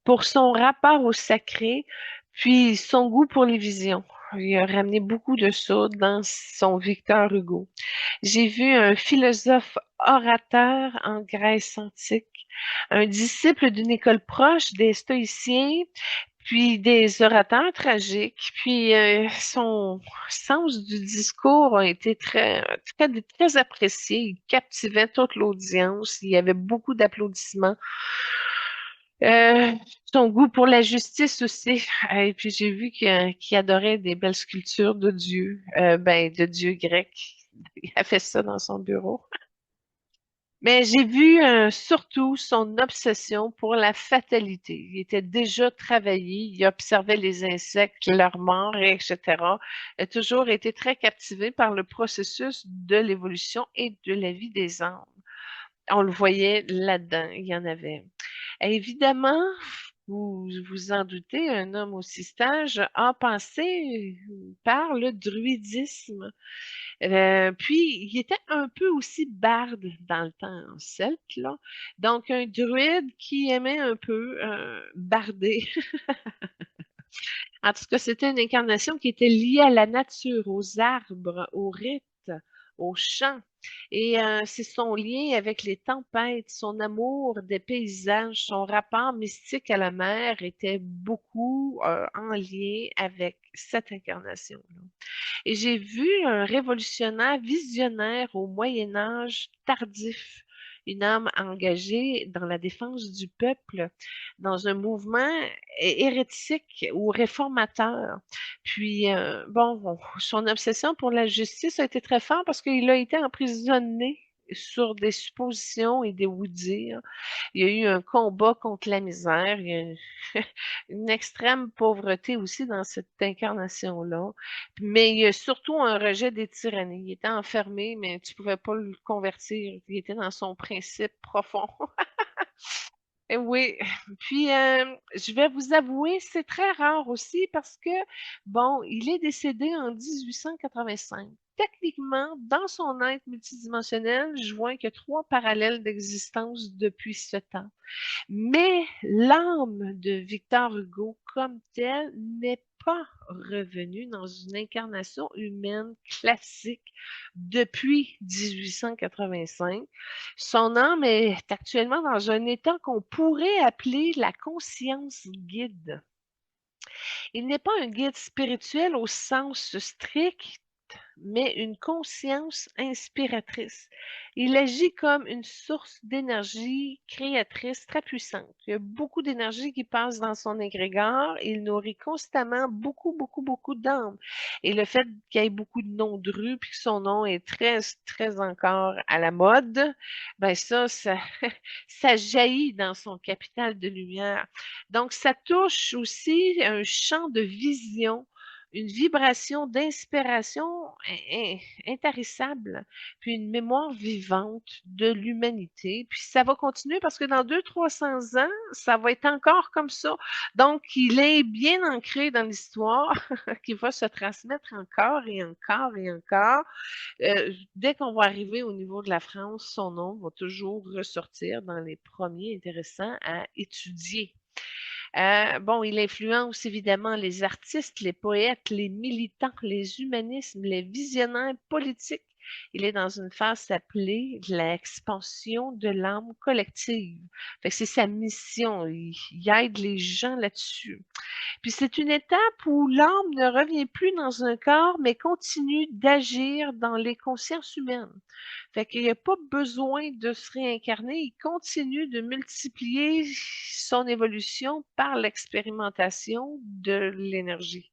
A: pour son rapport au sacré, puis son goût pour les visions. Il a ramené beaucoup de ça dans son Victor Hugo. J'ai vu un philosophe orateur en Grèce antique, un disciple d'une école proche des stoïciens, puis des orateurs tragiques, puis son sens du discours a été très apprécié. Il captivait toute l'audience. Il y avait beaucoup d'applaudissements. Euh, Son goût pour la justice aussi. Et puis j'ai vu qu'il adorait des belles sculptures de dieux, ben de dieux grecs. Il a fait ça dans son bureau. Mais j'ai vu surtout son obsession pour la fatalité. Il était déjà travaillé, il observait les insectes, leur mort, etc. Il a toujours été très captivé par le processus de l'évolution et de la vie des âmes. On le voyait là-dedans, il y en avait. Et évidemment, vous vous en doutez, un homme aussi sage a passé par le druidisme. Puis, il était un peu aussi barde dans le temps celte, là. Donc, un druide qui aimait un peu barder. En tout cas, c'était une incarnation qui était liée à la nature, aux arbres, aux rites, aux chants. Et c'est son lien avec les tempêtes, son amour des paysages, son rapport mystique à la mer était beaucoup en lien avec cette incarnation-là. Et j'ai vu un révolutionnaire visionnaire au Moyen Âge tardif. une âme engagée dans la défense du peuple, dans un mouvement hérétique ou réformateur. Puis, bon, son obsession pour la justice a été très forte parce qu'il a été emprisonné sur des suppositions et des oui-dire. Il y a eu un combat contre la misère, il y a une extrême pauvreté aussi dans cette incarnation-là. Mais il y a surtout un rejet des tyrannies. Il était enfermé, mais tu pouvais pas le convertir. Il était dans son principe profond. Eh oui, puis je vais vous avouer, c'est très rare aussi parce que, bon, il est décédé en 1885. Techniquement, dans son être multidimensionnel, je vois qu'il y a 3 parallèles d'existence depuis ce temps. Mais l'âme de Victor Hugo comme telle n'est pas revenue dans une incarnation humaine classique depuis 1885. Son âme est actuellement dans un état qu'on pourrait appeler la conscience guide. Il n'est pas un guide spirituel au sens strict, mais une conscience inspiratrice. Il agit comme une source d'énergie créatrice très puissante. Il y a beaucoup d'énergie qui passe dans son égrégore. Il nourrit constamment beaucoup, beaucoup, beaucoup d'âmes. Et le fait qu'il y ait beaucoup de noms de rues, puis que son nom est très, très encore à la mode, ben ça, ça jaillit dans son capital de lumière. Donc, ça touche aussi un champ de vision, une vibration d'inspiration intarissable, puis une mémoire vivante de l'humanité. Puis ça va continuer parce que dans 200-300 ans, ça va être encore comme ça. Donc, il est bien ancré dans l'histoire qui va se transmettre encore et encore et encore. Dès qu'on va arriver au niveau de la France, son nom va toujours ressortir dans les premiers intéressants à étudier. Bon, il influence évidemment les artistes, les poètes, les militants, les humanismes, les visionnaires politiques. Il est dans une phase appelée l'expansion de l'âme collective. Fait que c'est sa mission. Il aide les gens là-dessus. Puis c'est une étape où l'âme ne revient plus dans un corps, mais continue d'agir dans les consciences humaines. Fait qu'il n'y a pas besoin de se réincarner, il continue de multiplier son évolution par l'expérimentation de l'énergie.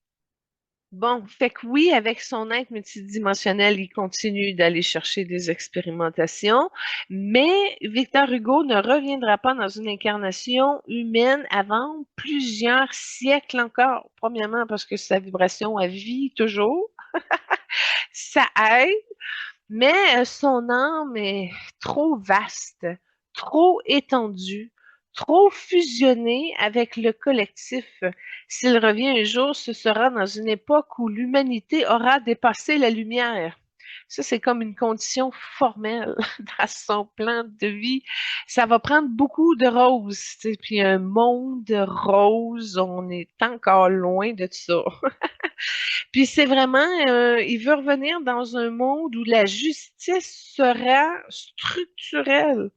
A: Bon, fait que oui, avec son être multidimensionnel, il continue d'aller chercher des expérimentations, mais Victor Hugo ne reviendra pas dans une incarnation humaine avant plusieurs siècles encore. Premièrement, parce que sa vibration a vie toujours, ça aide, mais son âme est trop vaste, trop étendue, trop fusionnée avec le collectif. S'il revient un jour, ce sera dans une époque où l'humanité aura dépassé la lumière. Ça, c'est comme une condition formelle dans son plan de vie. Ça va prendre beaucoup de roses, tu sais, puis un monde rose, on est encore loin de ça. Puis c'est vraiment, il veut revenir dans un monde où la justice sera structurelle,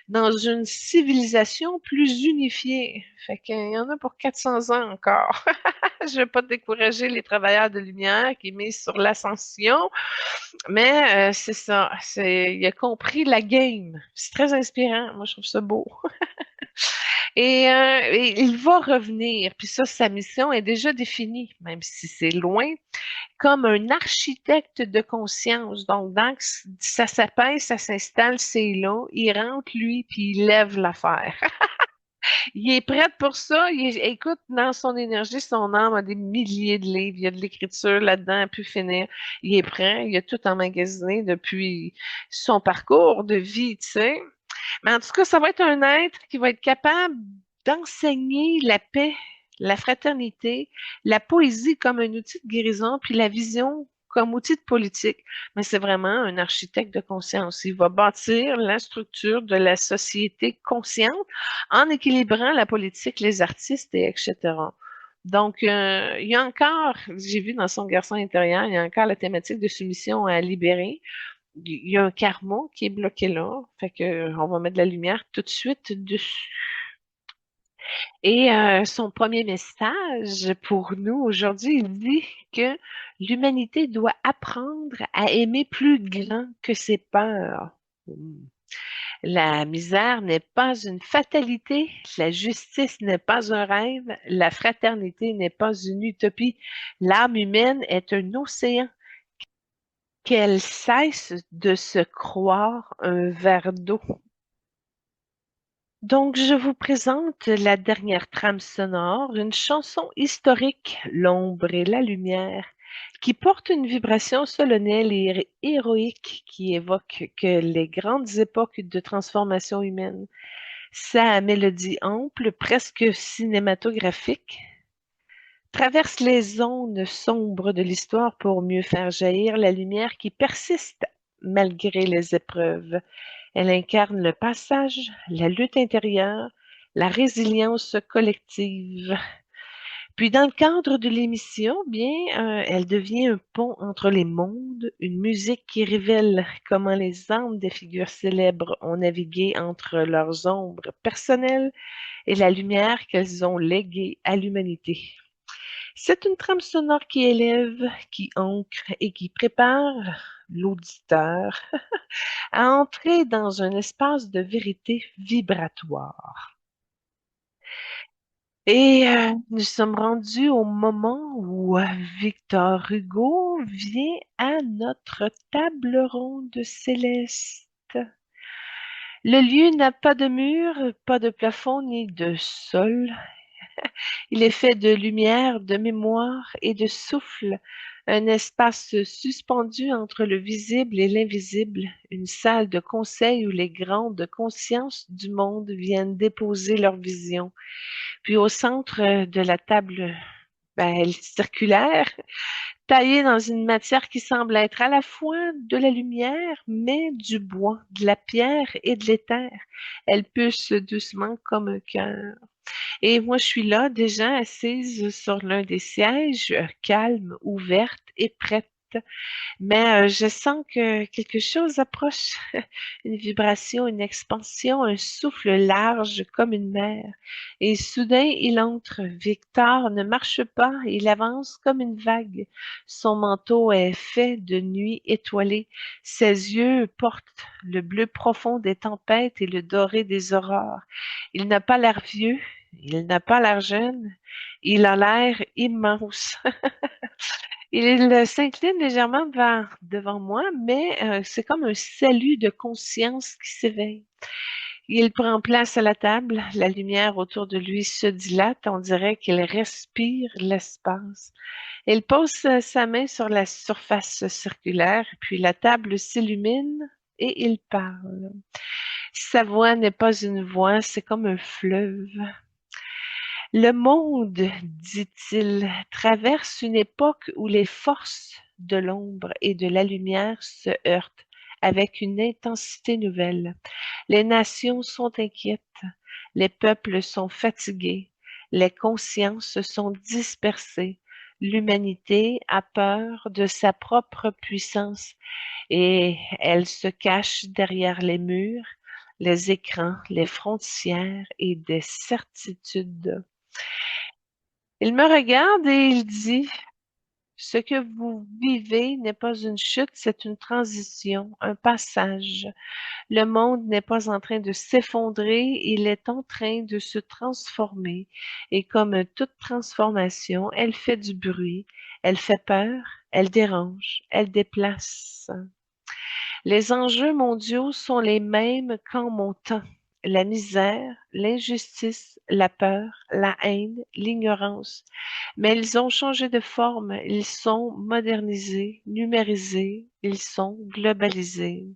A: dans une civilisation plus unifiée. Fait qu'il y en a pour 400 ans encore. Je veux pas décourager les travailleurs de lumière qui misent sur l'ascension, mais c'est ça. Il a compris la game. C'est très inspirant. Moi, je trouve ça beau. Et il va revenir. Puis ça, sa mission est déjà définie, même si c'est loin comme un architecte de conscience. Donc, ça s'appelle, ça s'installe, c'est là, il rentre, lui, puis il lève l'affaire. Il est prêt pour ça. Écoute, dans son énergie, son âme a des milliers de livres. Il y a de l'écriture là-dedans, à pu finir. Il est prêt. Il a tout emmagasiné depuis son parcours de vie, tu sais. Mais en tout cas, ça va être un être qui va être capable d'enseigner la paix, la fraternité, la poésie comme un outil de guérison, puis la vision comme outil de politique. Mais c'est vraiment un architecte de conscience. Il va bâtir la structure de la société consciente en équilibrant la politique, les artistes, et etc. Donc, il y a encore, j'ai vu dans son garçon intérieur, il y a encore la thématique de soumission à libérer. Il y a un karma qui est bloqué là. Fait que on va mettre de la lumière tout de suite dessus. Et son premier message pour nous aujourd'hui, il dit que l'humanité doit apprendre à aimer plus grand que ses peurs. La misère n'est pas une fatalité, la justice n'est pas un rêve, la fraternité n'est pas une utopie. L'âme humaine est un océan, qu'elle cesse de se croire un verre d'eau. Donc, je vous présente la dernière trame sonore, une chanson historique, L'ombre et la lumière, qui porte une vibration solennelle et héroïque qui évoque que les grandes époques de transformation humaine. Sa mélodie ample, presque cinématographique, traverse les zones sombres de l'histoire pour mieux faire jaillir la lumière qui persiste malgré les épreuves. Elle incarne le passage, la lutte intérieure, la résilience collective. Puis dans le cadre de l'émission, bien, elle devient un pont entre les mondes, une musique qui révèle comment les âmes des figures célèbres ont navigué entre leurs ombres personnelles et la lumière qu'elles ont léguée à l'humanité. C'est une trame sonore qui élève, qui ancre et qui prépare l'auditeur à entrer dans un espace de vérité vibratoire. Et nous sommes rendus au moment où Victor Hugo vient à notre table ronde céleste. Le lieu n'a pas de mur, pas de plafond ni de sol. Il est fait de lumière, de mémoire et de souffle, un espace suspendu entre le visible et l'invisible, une salle de conseil où les grandes consciences du monde viennent déposer leur vision. Puis au centre de la table, elle est circulaire, taillée dans une matière qui semble être à la fois de la lumière, mais du bois, de la pierre et de l'éther. Elle pulse doucement comme un cœur. Et moi, je suis là, déjà assise sur l'un des sièges, calme, ouverte et prête. Mais je sens que quelque chose approche, une vibration, une expansion, un souffle large comme une mer. Et soudain, il entre. Victor ne marche pas, il avance comme une vague. Son manteau est fait de nuit étoilée. Ses yeux portent le bleu profond des tempêtes et le doré des aurores. Il n'a pas l'air vieux, il n'a pas l'air jeune, il a l'air immense. Il s'incline légèrement devant moi, mais c'est comme un salut de conscience qui s'éveille. Il prend place à la table, la lumière autour de lui se dilate, on dirait qu'il respire l'espace. Il pose sa main sur la surface circulaire, puis la table s'illumine et il parle. Sa voix n'est pas une voix, c'est comme un fleuve. Le monde, dit-il, traverse une époque où les forces de l'ombre et de la lumière se heurtent avec une intensité nouvelle. Les nations sont inquiètes, les peuples sont fatigués, les consciences sont dispersées. L'humanité a peur de sa propre puissance et elle se cache derrière les murs, les écrans, les frontières et des certitudes. Il me regarde et il dit: «Ce que vous vivez n'est pas une chute, c'est une transition, un passage. Le monde n'est pas en train de s'effondrer, il est en train de se transformer. Et comme toute transformation, elle fait du bruit, elle fait peur, elle dérange, elle déplace. Les enjeux mondiaux sont les mêmes qu'en mon temps. La misère, l'injustice, la peur, la haine, l'ignorance. Mais ils ont changé de forme, ils sont modernisés, numérisés, ils sont globalisés.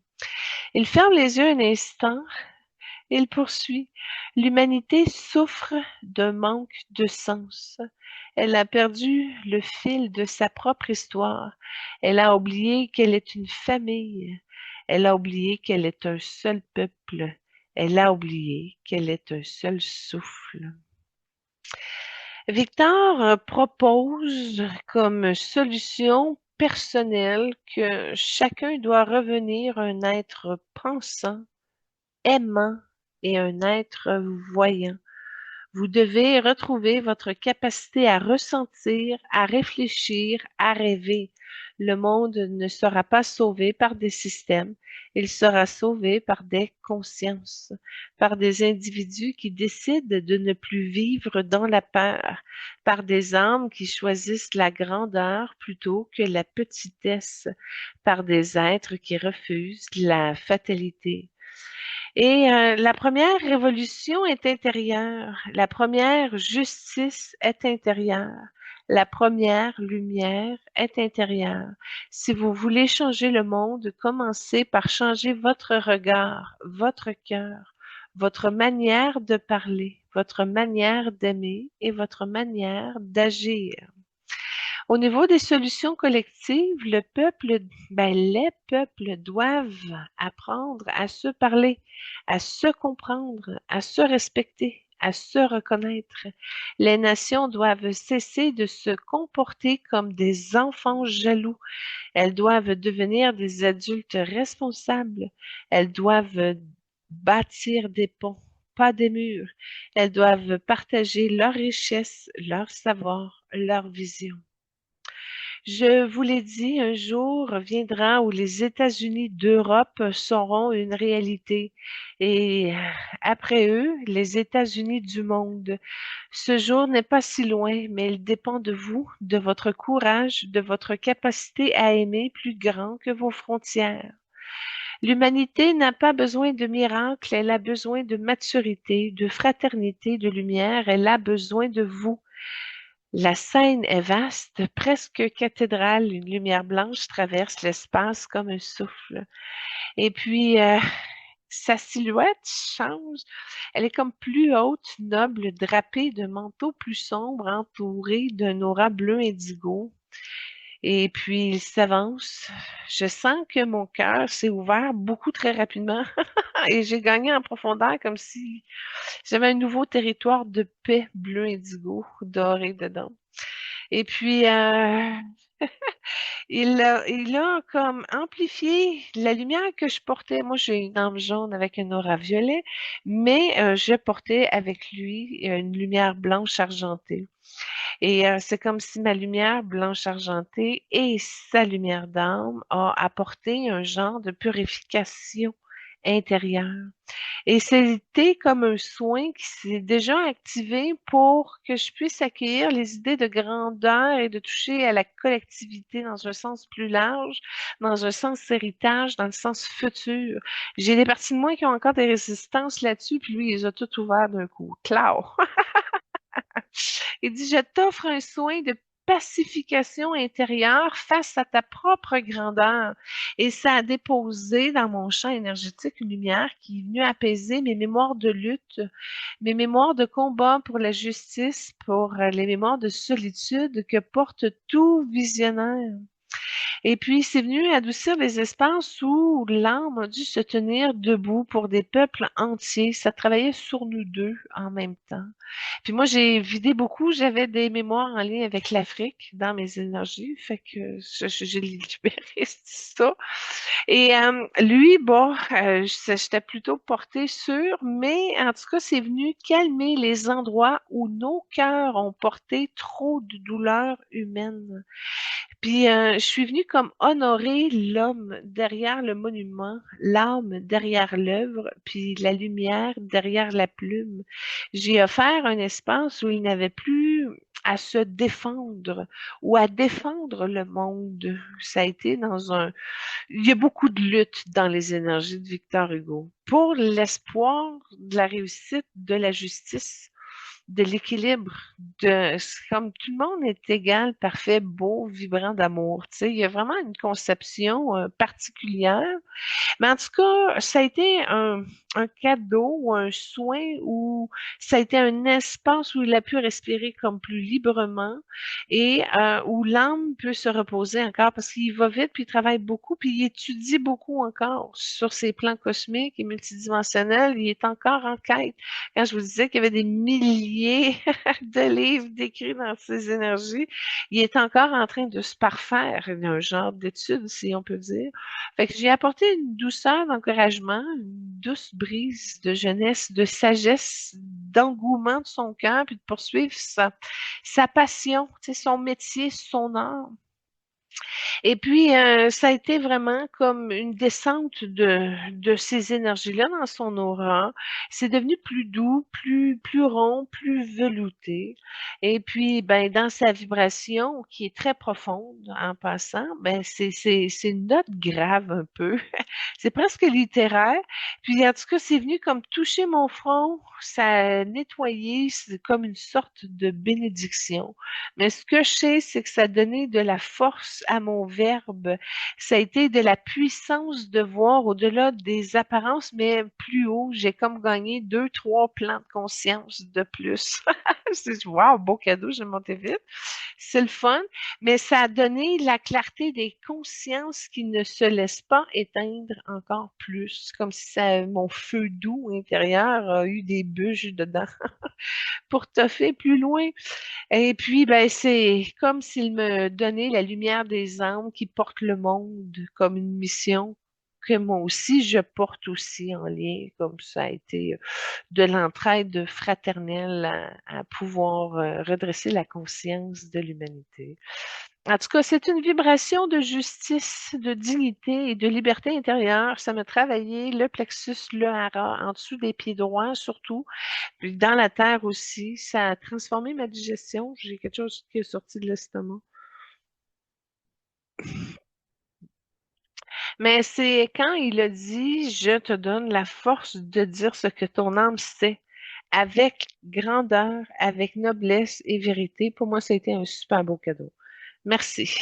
A: Il ferme les yeux un instant et il poursuit. L'humanité souffre d'un manque de sens. Elle a perdu le fil de sa propre histoire. Elle a oublié qu'elle est une famille. Elle a oublié qu'elle est un seul peuple. Elle a oublié qu'elle est un seul souffle. Victor propose comme solution personnelle que chacun doit revenir un être pensant, aimant et un être voyant. Vous devez retrouver votre capacité à ressentir, à réfléchir, à rêver. Le monde ne sera pas sauvé par des systèmes, il sera sauvé par des consciences, par des individus qui décident de ne plus vivre dans la peur, par des âmes qui choisissent la grandeur plutôt que la petitesse, par des êtres qui refusent la fatalité. Et la première révolution est intérieure, la première justice est intérieure, la première lumière est intérieure. Si vous voulez changer le monde, commencez par changer votre regard, votre cœur, votre manière de parler, votre manière d'aimer et votre manière d'agir. Au niveau des solutions collectives, les peuples doivent apprendre à se parler, à se comprendre, à se respecter, à se reconnaître. Les nations doivent cesser de se comporter comme des enfants jaloux. Elles doivent devenir des adultes responsables. Elles doivent bâtir des ponts, pas des murs. Elles doivent partager leurs richesses, leur savoir, leur vision. Je vous l'ai dit, un jour viendra où les États-Unis d'Europe seront une réalité et après eux, les États-Unis du monde. Ce jour n'est pas si loin, mais il dépend de vous, de votre courage, de votre capacité à aimer plus grand que vos frontières. L'humanité n'a pas besoin de miracles, elle a besoin de maturité, de fraternité, de lumière, elle a besoin de vous. La scène est vaste, presque cathédrale, une lumière blanche traverse l'espace comme un souffle. Et puis, sa silhouette change. Elle est comme plus haute, noble, drapée de manteaux plus sombres, entourée d'un aura bleu indigo. Et puis, il s'avance. Je sens que mon cœur s'est ouvert beaucoup très rapidement et j'ai gagné en profondeur comme si j'avais un nouveau territoire de paix bleu indigo doré dedans. Et puis, il a comme amplifié la lumière que je portais. Moi, j'ai une âme jaune avec une aura violet, mais je portais avec lui une lumière blanche argentée. Et c'est comme si ma lumière blanche argentée et sa lumière d'âme a apporté un genre de purification intérieure. Et c'était comme un soin qui s'est déjà activé pour que je puisse accueillir les idées de grandeur et de toucher à la collectivité dans un sens plus large, dans un sens héritage, dans le sens futur. J'ai des parties de moi qui ont encore des résistances là-dessus, puis lui, il les a toutes ouvertes d'un coup. Clau! Il dit, je t'offre un soin de pacification intérieure face à ta propre grandeur. Et ça a déposé dans mon champ énergétique une lumière qui est venue apaiser mes mémoires de lutte, mes mémoires de combat pour la justice, pour les mémoires de solitude que porte tout visionnaire. Et puis, c'est venu adoucir les espaces où l'âme a dû se tenir debout pour des peuples entiers. Ça travaillait sur nous deux en même temps. Puis moi, j'ai vidé beaucoup. J'avais des mémoires en lien avec l'Afrique dans mes énergies. Fait que j'ai libéré ça. Et lui, bon, j'étais plutôt portée sur, mais en tout cas, c'est venu calmer les endroits où nos cœurs ont porté trop de douleurs humaines. Puis je suis venue comme honorer l'homme derrière le monument, l'âme derrière l'œuvre, puis la lumière derrière la plume. J'ai offert un espace où il n'avait plus à se défendre ou à défendre le monde. Ça a été dans un... Il y a beaucoup de lutte dans les énergies de Victor Hugo pour l'espoir de la réussite, de la justice, de l'équilibre, c'est comme tout le monde est égal, parfait, beau, vibrant d'amour. Tu sais, il y a vraiment une conception particulière. Mais en tout cas, ça a été un cadeau ou un soin où ça a été un espace où il a pu respirer comme plus librement et où l'âme peut se reposer encore parce qu'il va vite, puis il travaille beaucoup, puis il étudie beaucoup encore sur ses plans cosmiques et multidimensionnels. Il est encore en quête. Quand je vous disais qu'il y avait des milliers de livres décrits dans ces énergies, il est encore en train de se parfaire, un genre d'étude, si on peut dire. Fait que j'ai apporté une douceur d'encouragement, une douce brise de jeunesse, de sagesse, d'engouement de son cœur, puis de poursuivre sa passion, tu sais, son métier, son art. Et puis, ça a été vraiment comme une descente de ces énergies-là dans son aura. C'est devenu plus doux, plus rond, plus velouté. Et puis, ben, dans sa vibration, qui est très profonde en passant, ben, c'est une note grave un peu. C'est presque littéraire. Puis, en tout cas, c'est venu comme toucher mon front. Ça a nettoyé, c'est comme une sorte de bénédiction. Mais ce que je sais, c'est que ça a donné de la force à mon verbe. Ça a été de la puissance de voir au-delà des apparences, mais plus haut. J'ai comme gagné 2, 3 plans de conscience de plus. C'est wow, beau cadeau, j'ai monté vite. C'est le fun, mais ça a donné la clarté des consciences qui ne se laissent pas éteindre encore plus, comme si mon feu doux intérieur a eu des bûches dedans pour toffer plus loin. Et puis, ben, c'est comme s'il me donnait la lumière des âmes qui portent le monde comme une mission que moi aussi, je porte aussi en lien, comme ça a été de l'entraide fraternelle à pouvoir redresser la conscience de l'humanité. En tout cas, c'est une vibration de justice, de dignité et de liberté intérieure. Ça m'a travaillé le plexus, le hara, en dessous des pieds droits surtout, puis dans la terre aussi. Ça a transformé ma digestion. J'ai quelque chose qui est sorti de l'estomac. Mais c'est quand il a dit, je te donne la force de dire ce que ton âme sait, avec grandeur, avec noblesse et vérité. Pour moi, ça a été un super beau cadeau. Merci.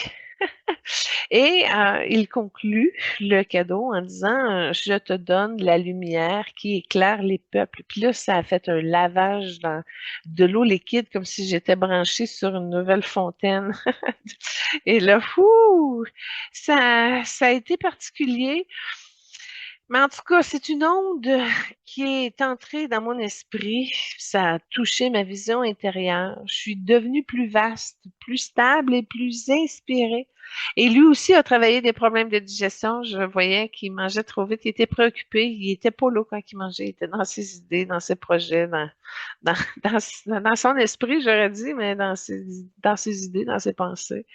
A: Et il conclut le cadeau en disant, je te donne la lumière qui éclaire les peuples. Puis là, ça a fait un lavage dans de l'eau liquide comme si j'étais branchée sur une nouvelle fontaine. Et là, fou, ça a été particulier. Mais en tout cas, c'est une onde qui est entrée dans mon esprit. Ça a touché ma vision intérieure. Je suis devenue plus vaste, plus stable et plus inspirée. Et lui aussi a travaillé des problèmes de digestion. Je voyais qu'il mangeait trop vite. Il était préoccupé. Il était pas là quand il mangeait. Il était dans ses idées, dans ses projets, dans, dans son esprit, j'aurais dit, mais dans ses idées, dans ses pensées.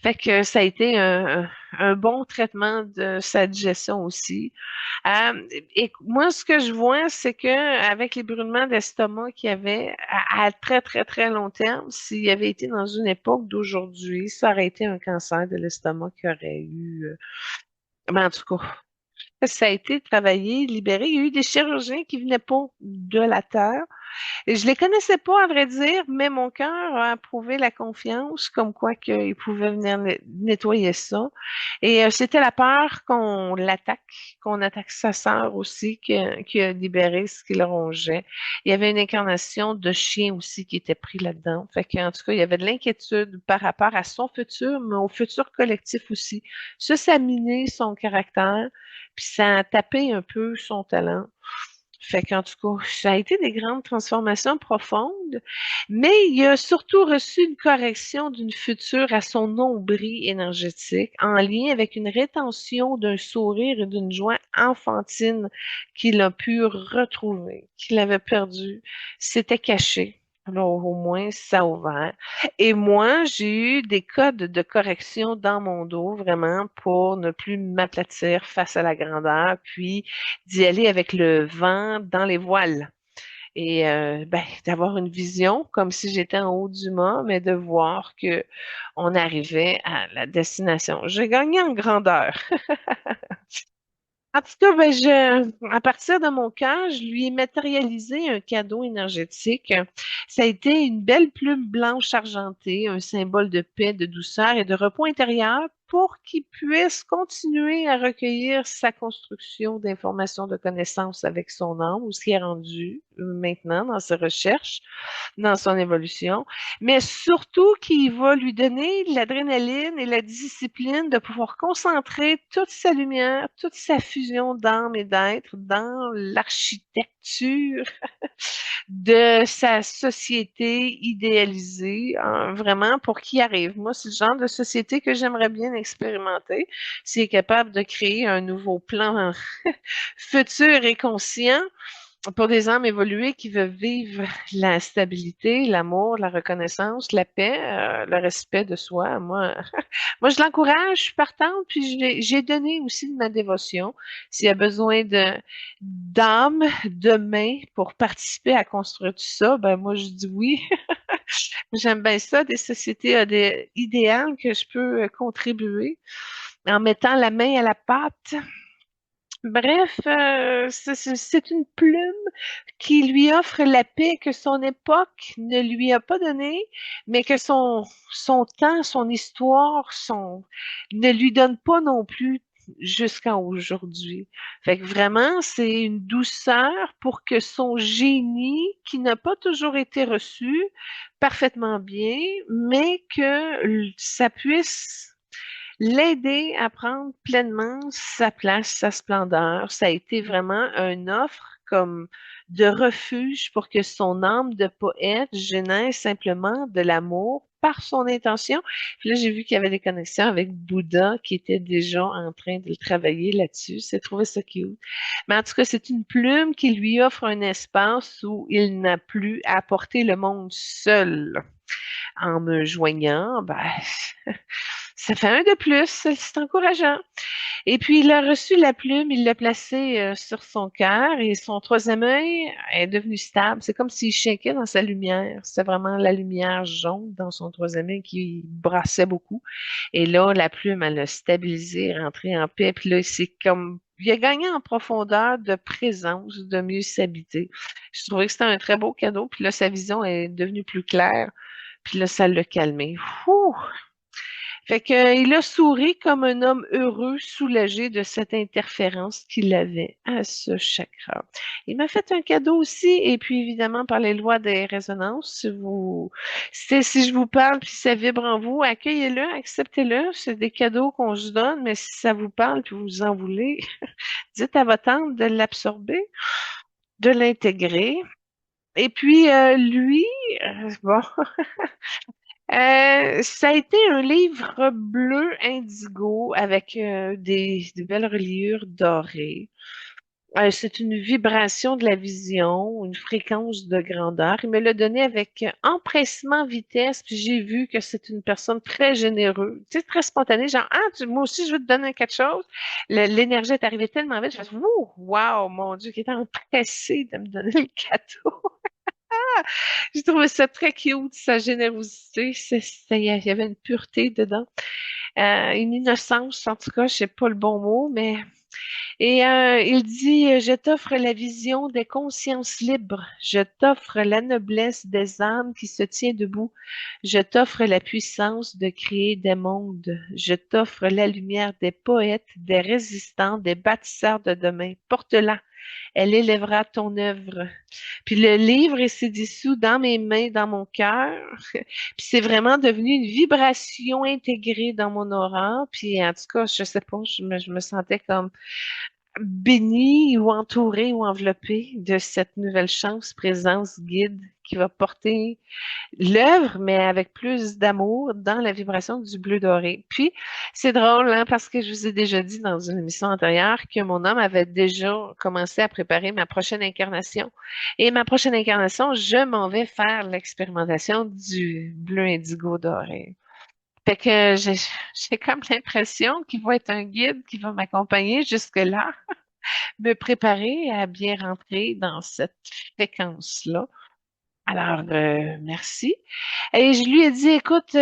A: Fait que ça a été un bon traitement de sa digestion aussi. Et moi, ce que je vois, c'est que avec les brûlements d'estomac qu'il y avait à très, très, très long terme, s'il avait été dans une époque d'aujourd'hui, ça aurait été un cancer de l'estomac qu'il aurait eu. Mais en tout cas, ça a été travaillé, libéré. Il y a eu des chirurgiens qui venaient pas de la terre. Et je les connaissais pas, à vrai dire, mais mon cœur a approuvé la confiance, comme quoi qu'il pouvait venir nettoyer ça. Et c'était la peur qu'on attaque sa sœur aussi, qui a libéré ce qui le rongeait. Il y avait une incarnation de chien aussi qui était pris là-dedans. Fait qu'en tout cas, il y avait de l'inquiétude par rapport à son futur, mais au futur collectif aussi. Ça a miné son caractère, puis ça a tapé un peu son talent. Fait qu'en tout cas, ça a été des grandes transformations profondes, mais il a surtout reçu une correction d'une future à son nombril énergétique en lien avec une rétention d'un sourire et d'une joie enfantine qu'il a pu retrouver, qu'il avait perdu. C'était caché. Alors, au moins, ça a ouvert. Et moi, j'ai eu des codes de correction dans mon dos, vraiment, pour ne plus m'aplatir face à la grandeur, puis d'y aller avec le vent dans les voiles et ben, d'avoir une vision comme si j'étais en haut du mât, mais de voir que on arrivait à la destination. J'ai gagné en grandeur. En tout cas, ben, à partir de mon cœur, je lui ai matérialisé un cadeau énergétique. Ça a été une belle plume blanche argentée, un symbole de paix, de douceur et de repos intérieur pour qu'il puisse continuer à recueillir sa construction d'informations, de connaissances avec son âme, où ce qui est rendu maintenant dans ses recherches, dans son évolution, mais surtout qu'il va lui donner l'adrénaline et la discipline de pouvoir concentrer toute sa lumière, toute sa fusion d'âme et d'être dans l'architecture de sa société idéalisée, hein, vraiment pour qui arrive. Moi, c'est le genre de société que j'aimerais bien expérimenter. S'il est capable de créer un nouveau plan futur et conscient, pour des âmes évoluées qui veulent vivre la stabilité, l'amour, la reconnaissance, la paix, le respect de soi. Moi, moi, je l'encourage, je suis partante, puis j'ai donné aussi de ma dévotion. S'il y a besoin d'âmes, de mains pour participer à construire tout ça, ben moi, je dis oui. J'aime bien ça, des sociétés idéales que je peux contribuer en mettant la main à la pâte. Bref, c'est une plume qui lui offre la paix que son époque ne lui a pas donnée, mais que son temps, son histoire, ne lui donne pas non plus jusqu'à aujourd'hui. Fait que vraiment, c'est une douceur pour que son génie, qui n'a pas toujours été reçu parfaitement bien, mais que ça puisse l'aider à prendre pleinement sa place, sa splendeur. Ça a été vraiment une offre comme de refuge pour que son âme de poète génère simplement de l'amour par son intention. Puis là, j'ai vu qu'il y avait des connexions avec Bouddha qui était déjà en train de le travailler là-dessus. J'ai trouvé ça cute. Mais en tout cas, c'est une plume qui lui offre un espace où il n'a plus à porter le monde seul. En me joignant, ben, ça fait un de plus, c'est encourageant. Et puis, il a reçu la plume, il l'a placée sur son cœur et son troisième œil est devenu stable. C'est comme s'il shakeait dans sa lumière. C'est vraiment la lumière jaune dans son troisième œil qui brassait beaucoup. Et là, la plume, elle a stabilisé, rentré en paix. Puis là, c'est comme, il a gagné en profondeur de présence, de mieux s'habiter. Je trouvais que c'était un très beau cadeau. Puis là, sa vision est devenue plus claire. Puis là, ça l'a calmé. Ouh! Fait que, il a souri comme un homme heureux, soulagé de cette interférence qu'il avait à ce chakra. Il m'a fait un cadeau aussi, et puis évidemment, par les lois des résonances, si je vous parle puis ça vibre en vous, accueillez-le, acceptez-le. C'est des cadeaux qu'on se donne, mais si ça vous parle puis vous en voulez, dites à votre âme de l'absorber, de l'intégrer. Et puis, lui, bon, ça a été un livre bleu indigo avec des belles reliures dorées. C'est une vibration de la vision, une fréquence de grandeur. Il me l'a donné avec empressement, vitesse, puis j'ai vu que c'est une personne très généreuse, tu sais, très spontanée, genre, ah, moi aussi, je veux te donner quelque chose. L'énergie est arrivée tellement vite, je me suis dit, wow, mon Dieu, qui est empressé de me donner le cadeau. J'ai trouvé ça très cute, sa générosité. Il y avait une pureté dedans. Une innocence, en tout cas, je sais pas le bon mot, mais... Et il dit, je t'offre la vision des consciences libres. Je t'offre la noblesse des âmes qui se tient debout. Je t'offre la puissance de créer des mondes. Je t'offre la lumière des poètes, des résistants, des bâtisseurs de demain. Porte-la. Elle élèvera ton œuvre. Puis le livre s'est dissous dans mes mains, dans mon cœur. Puis c'est vraiment devenu une vibration intégrée dans mon aura. Puis en tout cas, je sais pas, je me sentais comme bénie ou entourée ou enveloppée de cette nouvelle chance, présence, guide qui va porter l'œuvre, mais avec plus d'amour dans la vibration du bleu doré. Puis, c'est drôle, hein, parce que je vous ai déjà dit dans une émission antérieure que mon homme avait déjà commencé à préparer ma prochaine incarnation. Et ma prochaine incarnation, je m'en vais faire l'expérimentation du bleu indigo doré. Fait que j'ai comme l'impression qu'il va être un guide qui va m'accompagner jusque-là, me préparer à bien rentrer dans cette fréquence-là. Alors, merci. Et je lui ai dit, écoute,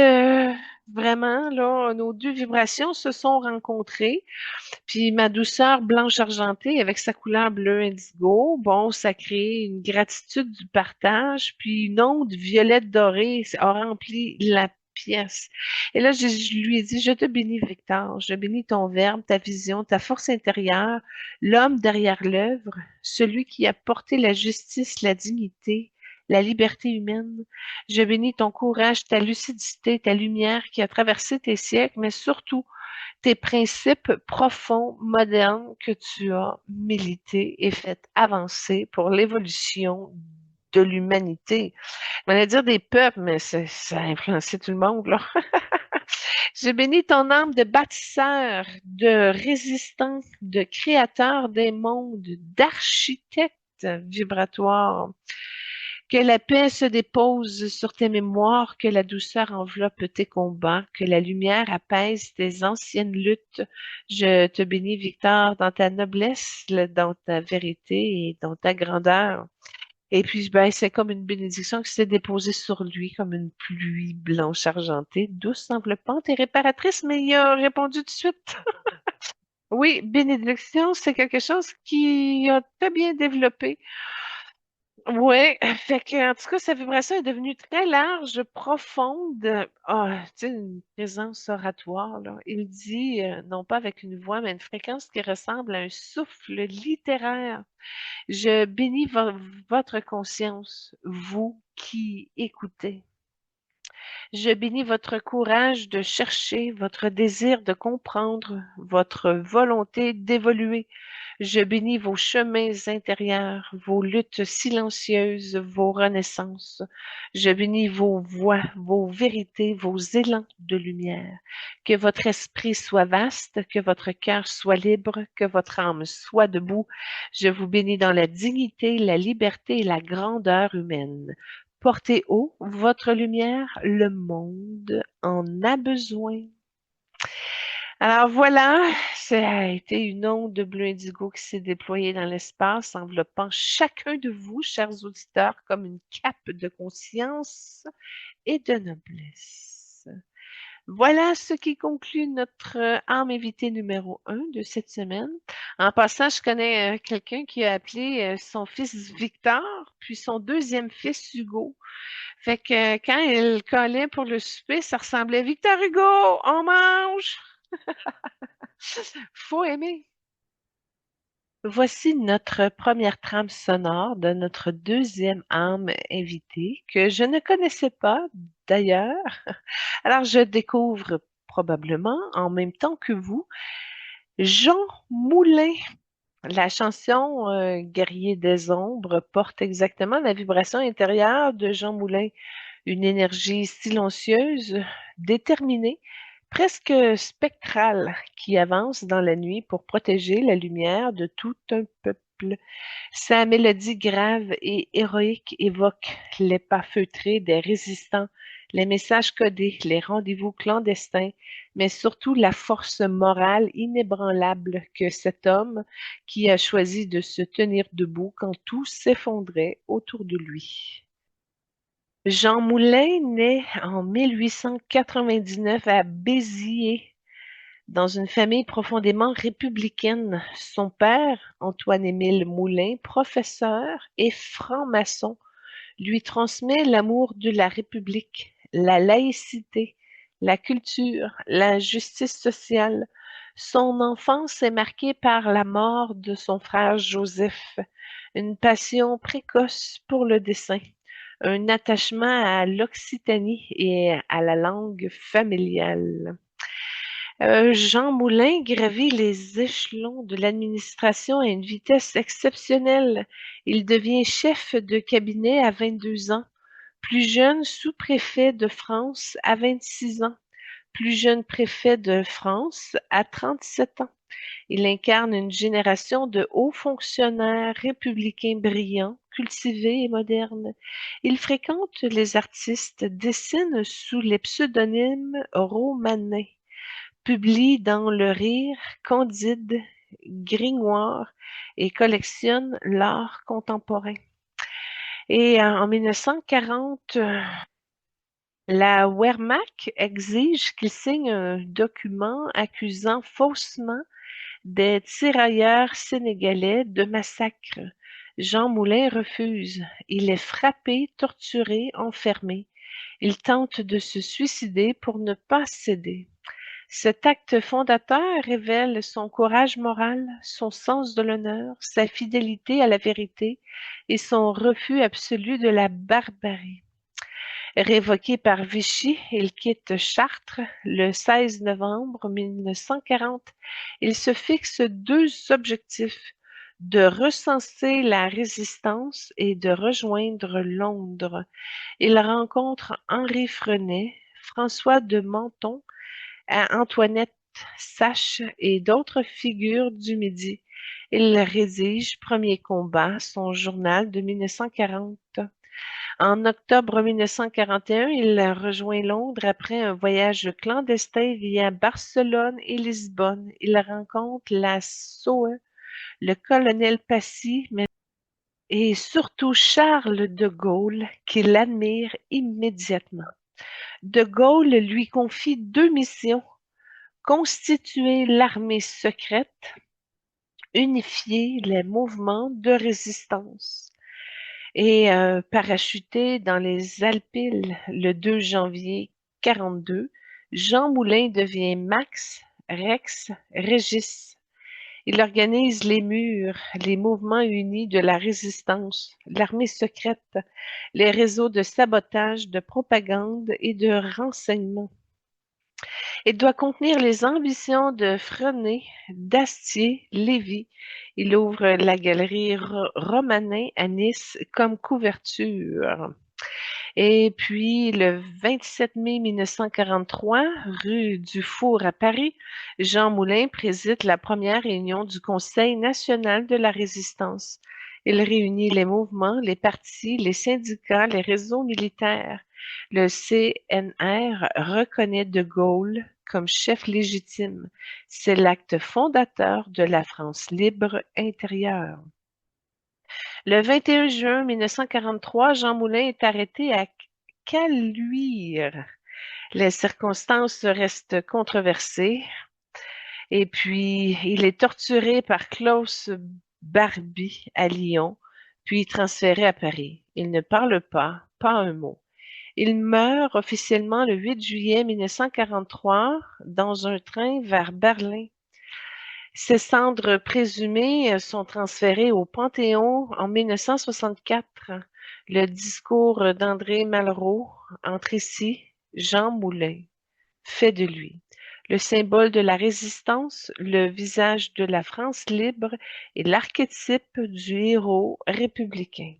A: vraiment, là, nos deux vibrations se sont rencontrées. Puis ma douceur blanche argentée avec sa couleur bleu indigo, bon, ça crée une gratitude du partage. Puis une onde violette dorée a rempli la pièce. Et là, je lui ai dit, je te bénis, Victor. Je bénis ton verbe, ta vision, ta force intérieure, l'homme derrière l'œuvre, celui qui a porté la justice, la dignité, la liberté humaine. Je bénis ton courage, ta lucidité, ta lumière qui a traversé tes siècles, mais surtout tes principes profonds, modernes que tu as milités et fait avancer pour l'évolution de l'humanité. On allait dire des peuples, mais ça a influencé tout le monde, là. Je bénis ton âme de bâtisseur, de résistant, de créateur des mondes, d'architecte vibratoire. Que la paix se dépose sur tes mémoires, que la douceur enveloppe tes combats, que la lumière apaise tes anciennes luttes. Je te bénis, Victor, dans ta noblesse, dans ta vérité et dans ta grandeur. Et puis, ben, c'est comme une bénédiction qui s'est déposée sur lui, comme une pluie blanche argentée, douce, enveloppante et réparatrice, mais il a répondu tout de suite. Oui, bénédiction, c'est quelque chose qui a très bien développé. Oui, fait que, en tout cas, sa vibration est devenue très large, profonde. Ah, tu sais, une présence oratoire, là. Il dit, non pas avec une voix, mais une fréquence qui ressemble à un souffle littéraire. Je bénis votre conscience, vous qui écoutez. Je bénis votre courage de chercher, votre désir de comprendre, votre volonté d'évoluer. Je bénis vos chemins intérieurs, vos luttes silencieuses, vos renaissances. Je bénis vos voix, vos vérités, vos élans de lumière. Que votre esprit soit vaste, que votre cœur soit libre, que votre âme soit debout. Je vous bénis dans la dignité, la liberté et la grandeur humaine. Portez haut votre lumière, le monde en a besoin. Alors voilà, ça a été une onde de bleu indigo qui s'est déployée dans l'espace, enveloppant chacun de vous, chers auditeurs, comme une cape de conscience et de noblesse. Voilà ce qui conclut notre âme invitée numéro 1 de cette semaine. En passant, je connais quelqu'un qui a appelé son fils Victor, puis son deuxième fils Hugo. Fait que quand il collait pour le souper, ça ressemblait Victor Hugo, on mange! Faut aimer. Voici notre première trame sonore de notre deuxième âme invitée que je ne connaissais pas d'ailleurs. Alors je découvre probablement en même temps que vous Jean Moulin. La chanson Guerrier des ombres porte exactement la vibration intérieure de Jean Moulin, une énergie silencieuse, déterminée, presque spectrale, qui avance dans la nuit pour protéger la lumière de tout un peuple. Sa mélodie grave et héroïque évoque les pas feutrés des résistants, les messages codés, les rendez-vous clandestins, mais surtout la force morale inébranlable que cet homme qui a choisi de se tenir debout quand tout s'effondrait autour de lui. Jean Moulin naît en 1899 à Béziers, dans une famille profondément républicaine. Son père, Antoine-Émile Moulin, professeur et franc-maçon, lui transmet l'amour de la République, la laïcité, la culture, la justice sociale. Son enfance est marquée par la mort de son frère Joseph, une passion précoce pour le dessin, un attachement à l'Occitanie et à la langue familiale. Jean Moulin gravit les échelons de l'administration à une vitesse exceptionnelle. Il devient chef de cabinet à 22 ans, plus jeune sous-préfet de France à 26 ans, plus jeune préfet de France à 37 ans. Il incarne une génération de hauts fonctionnaires républicains brillants, cultivés et modernes. Il fréquente les artistes, dessine sous les pseudonymes romanins, publie dans Le Rire, Candide, Grimoire et collectionne l'art contemporain. Et en 1940, la Wehrmacht exige qu'il signe un document accusant faussement des tirailleurs sénégalais de massacre. Jean Moulin refuse. Il est frappé, torturé, enfermé. Il tente de se suicider pour ne pas céder. Cet acte fondateur révèle son courage moral, son sens de l'honneur, sa fidélité à la vérité et son refus absolu de la barbarie. Révoqué par Vichy, il quitte Chartres le 16 novembre 1940. Il se fixe deux objectifs: de recenser la résistance et de rejoindre Londres. Il rencontre Henri Freinet, François de Menton, Antoinette Sache et d'autres figures du Midi. Il rédige Premier combat, son journal de 1940. En octobre 1941, il rejoint Londres après un voyage clandestin via Barcelone et Lisbonne. Il rencontre la SOE, le colonel Passy, et surtout Charles de Gaulle, qui l'admire immédiatement. De Gaulle lui confie deux missions: constituer l'armée secrète, unifier les mouvements de résistance. Et parachuté dans les Alpilles le 2 janvier 42, Jean Moulin devient Max, Rex, Régis. Il organise les murs, les mouvements unis de la résistance, l'armée secrète, les réseaux de sabotage, de propagande et de renseignement. Il doit contenir les ambitions de Freinet, d'Astier, Lévy. Il ouvre la galerie Romanin à Nice comme couverture. Et puis, le 27 mai 1943, rue du Four à Paris, Jean Moulin préside la première réunion du Conseil national de la résistance. Il réunit les mouvements, les partis, les syndicats, les réseaux militaires. Le CNR reconnaît de Gaulle comme chef légitime. C'est l'acte fondateur de la France libre intérieure. Le 21 juin 1943, Jean Moulin est arrêté à Caluire. Les circonstances restent controversées. Et puis, il est torturé par Klaus Barbie à Lyon, puis transféré à Paris. Il ne parle pas un mot. Il meurt officiellement le 8 juillet 1943 dans un train vers Berlin. Ses cendres présumées sont transférées au Panthéon en 1964. Le discours d'André Malraux entre ici, Jean Moulin, fait de lui le symbole de la résistance, le visage de la France libre et l'archétype du héros républicain.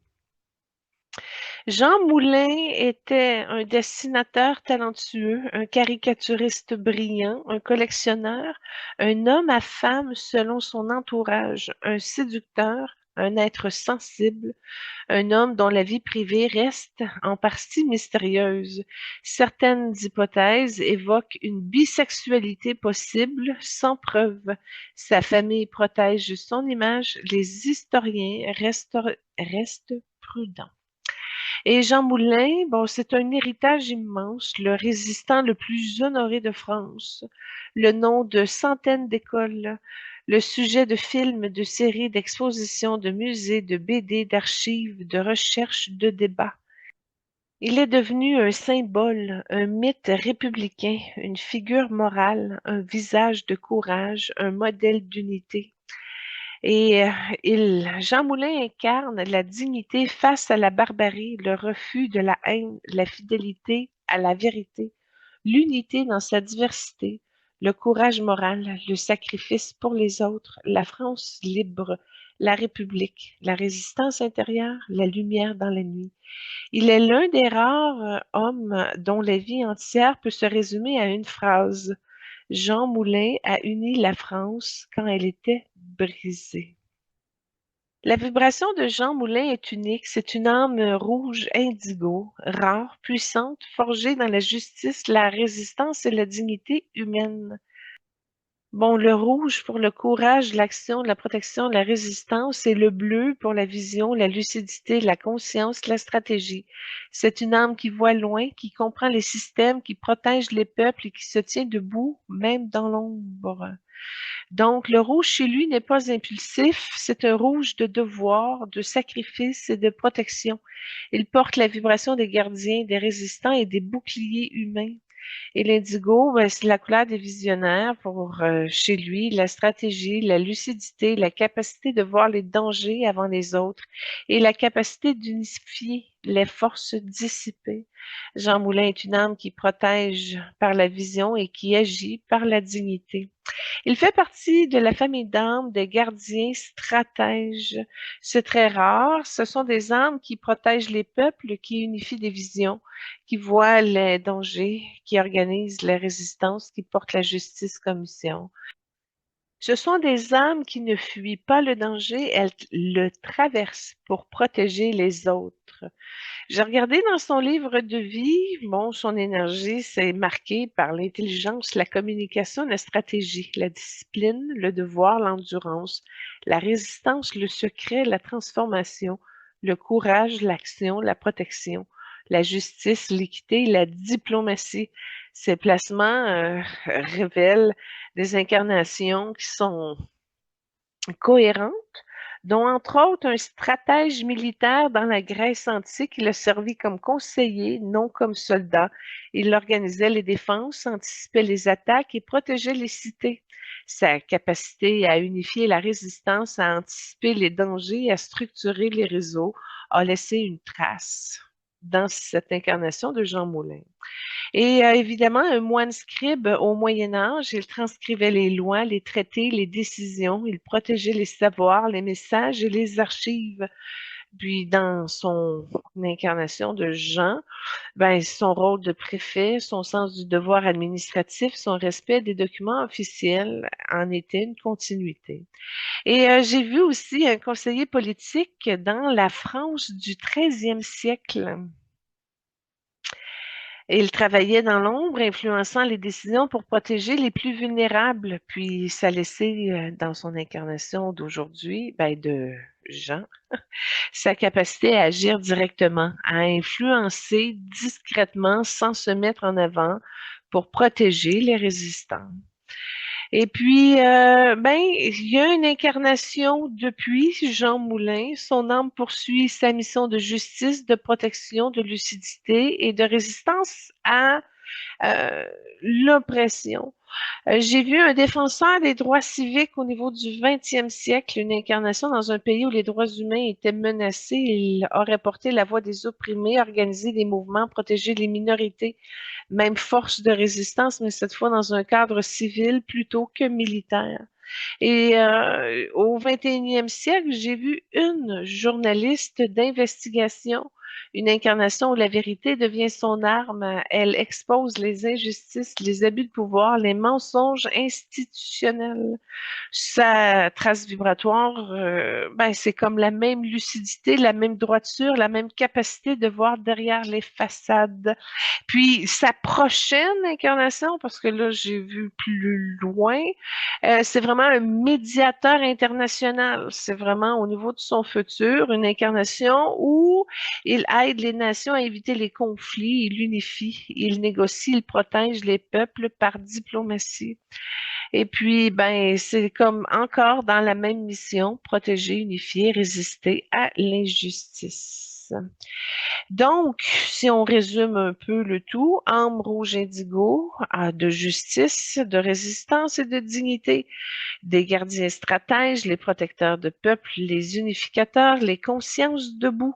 A: Jean Moulin était un dessinateur talentueux, un caricaturiste brillant, un collectionneur, un homme à femme selon son entourage, un séducteur, un être sensible, un homme dont la vie privée reste en partie mystérieuse. Certaines hypothèses évoquent une bisexualité possible, sans preuve. Sa famille protège son image, les historiens restent prudents. Et Jean Moulin, bon, c'est un héritage immense, le résistant le plus honoré de France, le nom de centaines d'écoles, le sujet de films, de séries, d'expositions, de musées, de BD, d'archives, de recherches, de débats. Il est devenu un symbole, un mythe républicain, une figure morale, un visage de courage, un modèle d'unité. Et Jean Moulin incarne la dignité face à la barbarie, le refus de la haine, la fidélité à la vérité, l'unité dans sa diversité, le courage moral, le sacrifice pour les autres, la France libre, la République, la résistance intérieure, la lumière dans la nuit. Il est l'un des rares hommes dont la vie entière peut se résumer à une phrase: Jean Moulin a uni la France quand elle était brisée. La vibration de Jean Moulin est unique, c'est une âme rouge indigo, rare, puissante, forgée dans la justice, la résistance et la dignité humaine. Bon, le rouge pour le courage, l'action, la protection, la résistance, et le bleu pour la vision, la lucidité, la conscience, la stratégie. C'est une âme qui voit loin, qui comprend les systèmes, qui protège les peuples et qui se tient debout, même dans l'ombre. Donc, le rouge chez lui n'est pas impulsif, c'est un rouge de devoir, de sacrifice et de protection. Il porte la vibration des gardiens, des résistants et des boucliers humains. Et l'indigo, ben, c'est la couleur des visionnaires pour chez lui, la stratégie, la lucidité, la capacité de voir les dangers avant les autres et la capacité d'unifier les forces dissipées. Jean Moulin est une âme qui protège par la vision et qui agit par la dignité. Il fait partie de la famille d'âmes des gardiens stratèges. C'est très rare. Ce sont des âmes qui protègent les peuples, qui unifient des visions, qui voient les dangers, qui organisent les résistances, qui portent la justice comme mission. Ce sont des âmes qui ne fuient pas le danger, elles le traversent pour protéger les autres. J'ai regardé dans son livre de vie, bon, son énergie, c'est marqué par l'intelligence, la communication, la stratégie, la discipline, le devoir, l'endurance, la résistance, le secret, la transformation, le courage, l'action, la protection, la justice, l'équité, la diplomatie. Ces placements révèlent des incarnations qui sont cohérentes, dont entre autres un stratège militaire dans la Grèce antique. Il a servi comme conseiller, non comme soldat. Il organisait les défenses, anticipait les attaques et protégeait les cités. Sa capacité à unifier la résistance, à anticiper les dangers, à structurer les réseaux, a laissé une trace dans cette incarnation de Jean Moulin. Et évidemment, un moine scribe au Moyen Âge, il transcrivait les lois, les traités, les décisions, il protégeait les savoirs, les messages et les archives. Puis dans son incarnation de Jean, ben, son rôle de préfet, son sens du devoir administratif, son respect des documents officiels en était une continuité. Et j'ai vu aussi un conseiller politique dans la France du 13e siècle. Et il travaillait dans l'ombre, influençant les décisions pour protéger les plus vulnérables. Puis ça laissait dans son incarnation d'aujourd'hui, ben de Jean, sa capacité à agir directement, à influencer discrètement sans se mettre en avant pour protéger les résistants. Et puis, ben, il y a une incarnation depuis Jean Moulin. Son âme poursuit sa mission de justice, de protection, de lucidité et de résistance à euh, l'oppression. J'ai vu un défenseur des droits civiques au niveau du 20e siècle, une incarnation dans un pays où les droits humains étaient menacés. Il aurait porté la voix des opprimés, organisé des mouvements, protégé les minorités, même force de résistance, mais cette fois dans un cadre civil plutôt que militaire. Et au 21e siècle, j'ai vu une journaliste d'investigation, une incarnation où la vérité devient son arme. Elle expose les injustices, les abus de pouvoir, les mensonges institutionnels. Sa trace vibratoire, ben, c'est comme la même lucidité, la même droiture, la même capacité de voir derrière les façades. Puis sa prochaine incarnation, parce que là, j'ai vu plus loin, c'est vraiment un médiateur international. C'est vraiment au niveau de son futur, une incarnation où il aide les nations à éviter les conflits, il unifie, il négocie, il protège les peuples par diplomatie. Et puis, ben, c'est comme encore dans la même mission, protéger, unifier, résister à l'injustice. Donc, si on résume un peu le tout, âme rouge indigo, de justice, de résistance et de dignité, des gardiens stratèges, les protecteurs de peuples, les unificateurs, les consciences debout.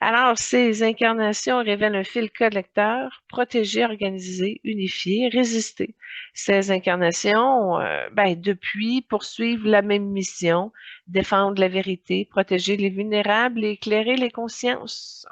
A: Alors, ces incarnations révèlent un fil collecteur, protéger, organiser, unifier, résister. Ces incarnations, ben, depuis, poursuivent la même mission, défendre la vérité, protéger les vulnérables et éclairer les consciences.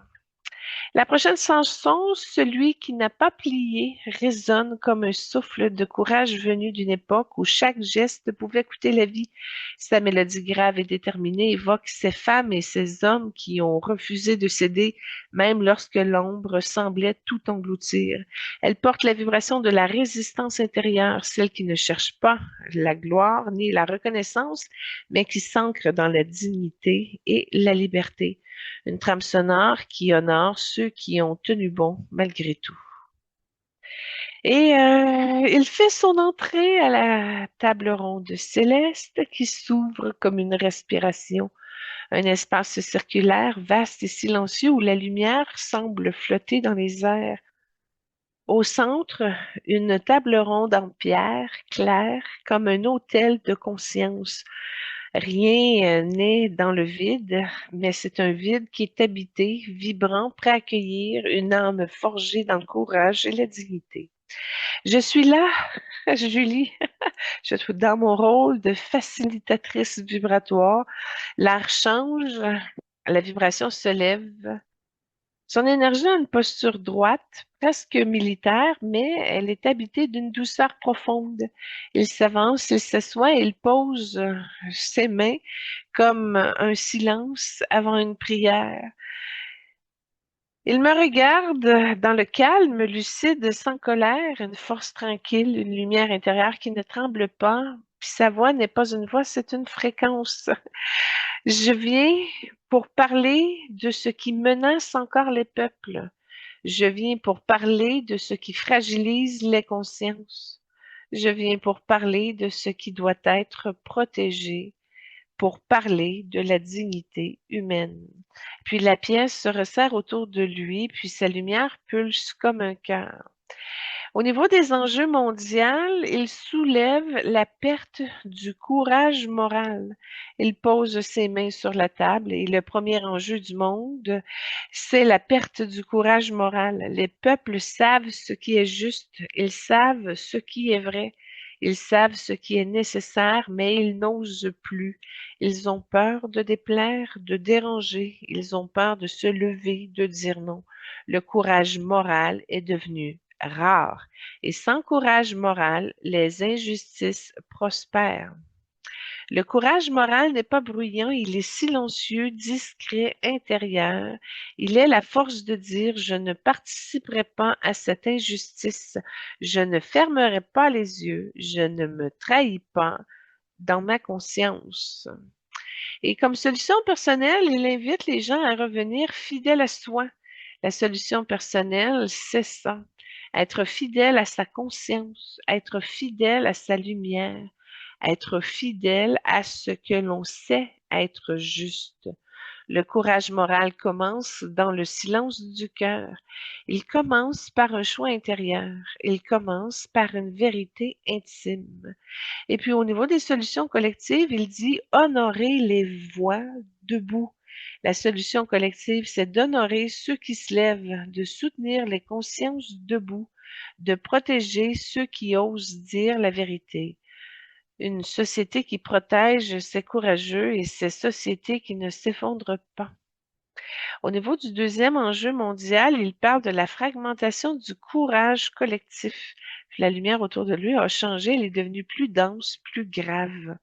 A: La prochaine chanson, celui qui n'a pas plié, résonne comme un souffle de courage venu d'une époque où chaque geste pouvait coûter la vie. Sa mélodie grave et déterminée évoque ces femmes et ces hommes qui ont refusé de céder, même lorsque l'ombre semblait tout engloutir. Elle porte la vibration de la résistance intérieure, celle qui ne cherche pas la gloire ni la reconnaissance, mais qui s'ancre dans la dignité et la liberté. Une trame sonore qui honore ceux qui ont tenu bon malgré tout. Et il fait son entrée à la table ronde céleste qui s'ouvre comme une respiration, un espace circulaire vaste et silencieux où la lumière semble flotter dans les airs. Au centre, une table ronde en pierre claire comme un autel de conscience. Rien n'est dans le vide, mais c'est un vide qui est habité, vibrant, prêt à accueillir une âme forgée dans le courage et la dignité. Je suis là, Julie, je suis dans mon rôle de facilitatrice vibratoire. L'air change, la vibration se lève. Son énergie a une posture droite, presque militaire, mais elle est habitée d'une douceur profonde. Il s'avance, il s'assoit et il pose ses mains comme un silence avant une prière. Il me regarde dans le calme, lucide, sans colère, une force tranquille, une lumière intérieure qui ne tremble pas. Puis sa voix n'est pas une voix, c'est une fréquence. Je viens pour parler de ce qui menace encore les peuples. Je viens pour parler de ce qui fragilise les consciences. Je viens pour parler de ce qui doit être protégé, pour parler de la dignité humaine. Puis la pièce se resserre autour de lui, puis sa lumière pulse comme un cœur. Au niveau des enjeux mondiaux, il soulève la perte du courage moral. Il pose ses mains sur la table et le premier enjeu du monde, c'est la perte du courage moral. Les peuples savent ce qui est juste, ils savent ce qui est vrai, ils savent ce qui est nécessaire, mais ils n'osent plus. Ils ont peur de déplaire, de déranger, ils ont peur de se lever, de dire non. Le courage moral est devenu rare. Et sans courage moral, les injustices prospèrent. Le courage moral n'est pas bruyant, il est silencieux, discret, intérieur. Il est la force de dire je ne participerai pas à cette injustice, je ne fermerai pas les yeux, je ne me trahis pas dans ma conscience. Et comme solution personnelle, il invite les gens à revenir fidèles à soi. La solution personnelle, c'est ça. Être fidèle à sa conscience, être fidèle à sa lumière, être fidèle à ce que l'on sait être juste. Le courage moral commence dans le silence du cœur. Il commence par un choix intérieur. Il commence par une vérité intime. Et puis au niveau des solutions collectives, il dit honorer les voix debout. La solution collective, c'est d'honorer ceux qui se lèvent, de soutenir les consciences debout, de protéger ceux qui osent dire la vérité. Une société qui protège ses courageux et ces sociétés qui ne s'effondrent pas. Au niveau du deuxième enjeu mondial, il parle de la fragmentation du courage collectif. Puis la lumière autour de lui a changé, elle est devenue plus dense, plus grave.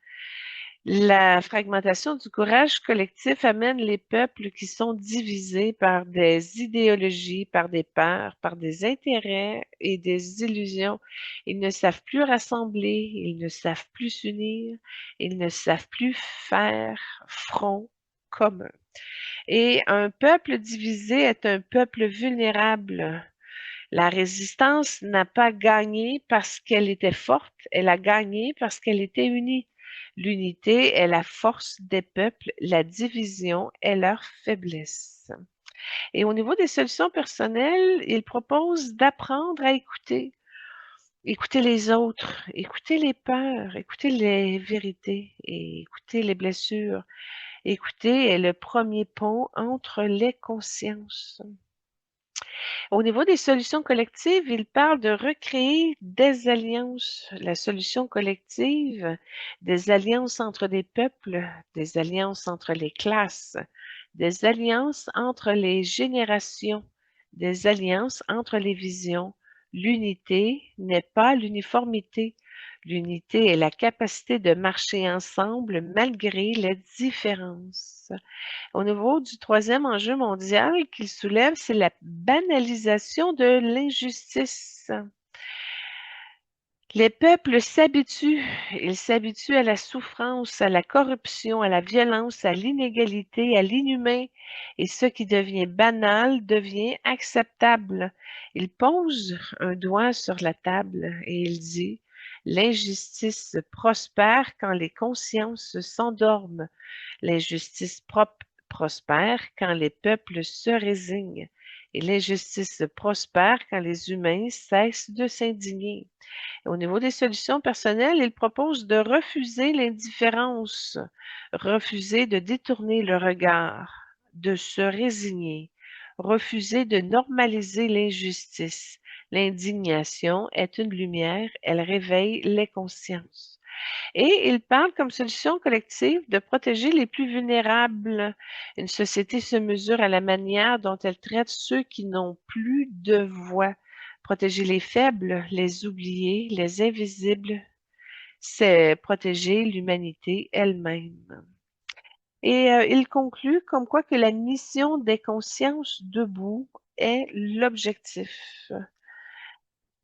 A: La fragmentation du courage collectif amène les peuples qui sont divisés par des idéologies, par des peurs, par des intérêts et des illusions. Ils ne savent plus rassembler, ils ne savent plus s'unir, ils ne savent plus faire front commun. Et un peuple divisé est un peuple vulnérable. La résistance n'a pas gagné parce qu'elle était forte, elle a gagné parce qu'elle était unie. L'unité est la force des peuples, la division est leur faiblesse. Et au niveau des solutions personnelles, il propose d'apprendre à écouter. Écouter les autres, écouter les peurs, écouter les vérités et écouter les blessures. Écouter est le premier pont entre les consciences. Au niveau des solutions collectives, il parle de recréer des alliances. La solution collective, des alliances entre des peuples, des alliances entre les classes, des alliances entre les générations, des alliances entre les visions. L'unité n'est pas l'uniformité. L'unité est la capacité de marcher ensemble malgré les différences. Au niveau du troisième enjeu mondial qu'il soulève, c'est la banalisation de l'injustice. Les peuples s'habituent, ils s'habituent à la souffrance, à la corruption, à la violence, à l'inégalité, à l'inhumain, et ce qui devient banal devient acceptable. Il pose un doigt sur la table et il dit, l'injustice prospère quand les consciences s'endorment. L'injustice prospère quand les peuples se résignent. Et l'injustice prospère quand les humains cessent de s'indigner. Au niveau des solutions personnelles, il propose de refuser l'indifférence, refuser de détourner le regard, de se résigner, refuser de normaliser l'injustice. L'indignation est une lumière, elle réveille les consciences. Et il parle comme solution collective de protéger les plus vulnérables. Une société se mesure à la manière dont elle traite ceux qui n'ont plus de voix. Protéger les faibles, les oubliés, les invisibles, c'est protéger l'humanité elle-même. Et il conclut comme quoi que la mission des consciences debout est l'objectif.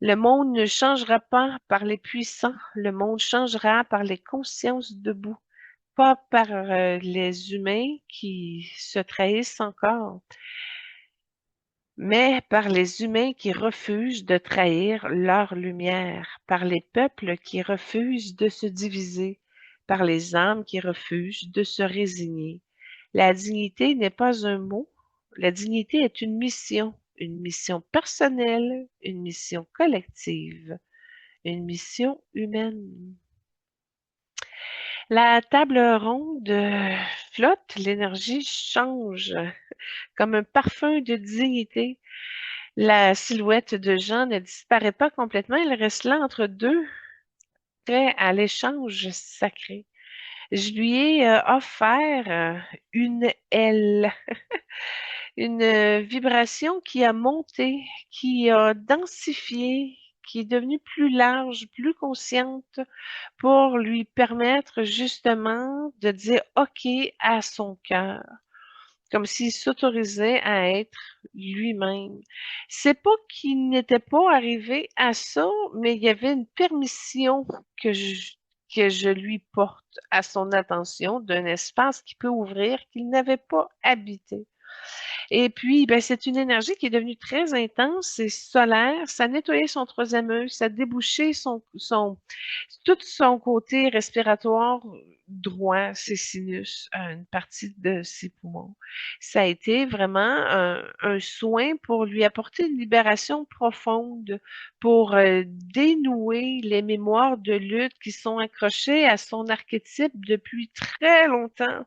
A: Le monde ne changera pas par les puissants, le monde changera par les consciences debout, pas par les humains qui se trahissent encore, mais par les humains qui refusent de trahir leur lumière, par les peuples qui refusent de se diviser, par les âmes qui refusent de se résigner. La dignité n'est pas un mot, la dignité est une mission personnelle, une mission collective, une mission humaine. La table ronde flotte, l'énergie change comme un parfum de dignité. La silhouette de Jean ne disparaît pas complètement, elle reste là entre deux, prêt à l'échange sacré. Je lui ai offert une aile, une vibration qui a monté, qui a densifié, qui est devenue plus large, plus consciente pour lui permettre justement de dire OK à son cœur, comme s'il s'autorisait à être lui-même. C'est pas qu'il n'était pas arrivé à ça, mais il y avait une permission que je lui porte à son attention d'un espace qui peut ouvrir qu'il n'avait pas habité. Et puis, ben, c'est une énergie qui est devenue très intense et solaire. Ça nettoyait son troisième œil, ça débouchait tout son côté respiratoire droit, ses sinus, une partie de ses poumons. Ça a été vraiment un soin pour lui apporter une libération profonde, pour dénouer les mémoires de lutte qui sont accrochées à son archétype depuis très longtemps.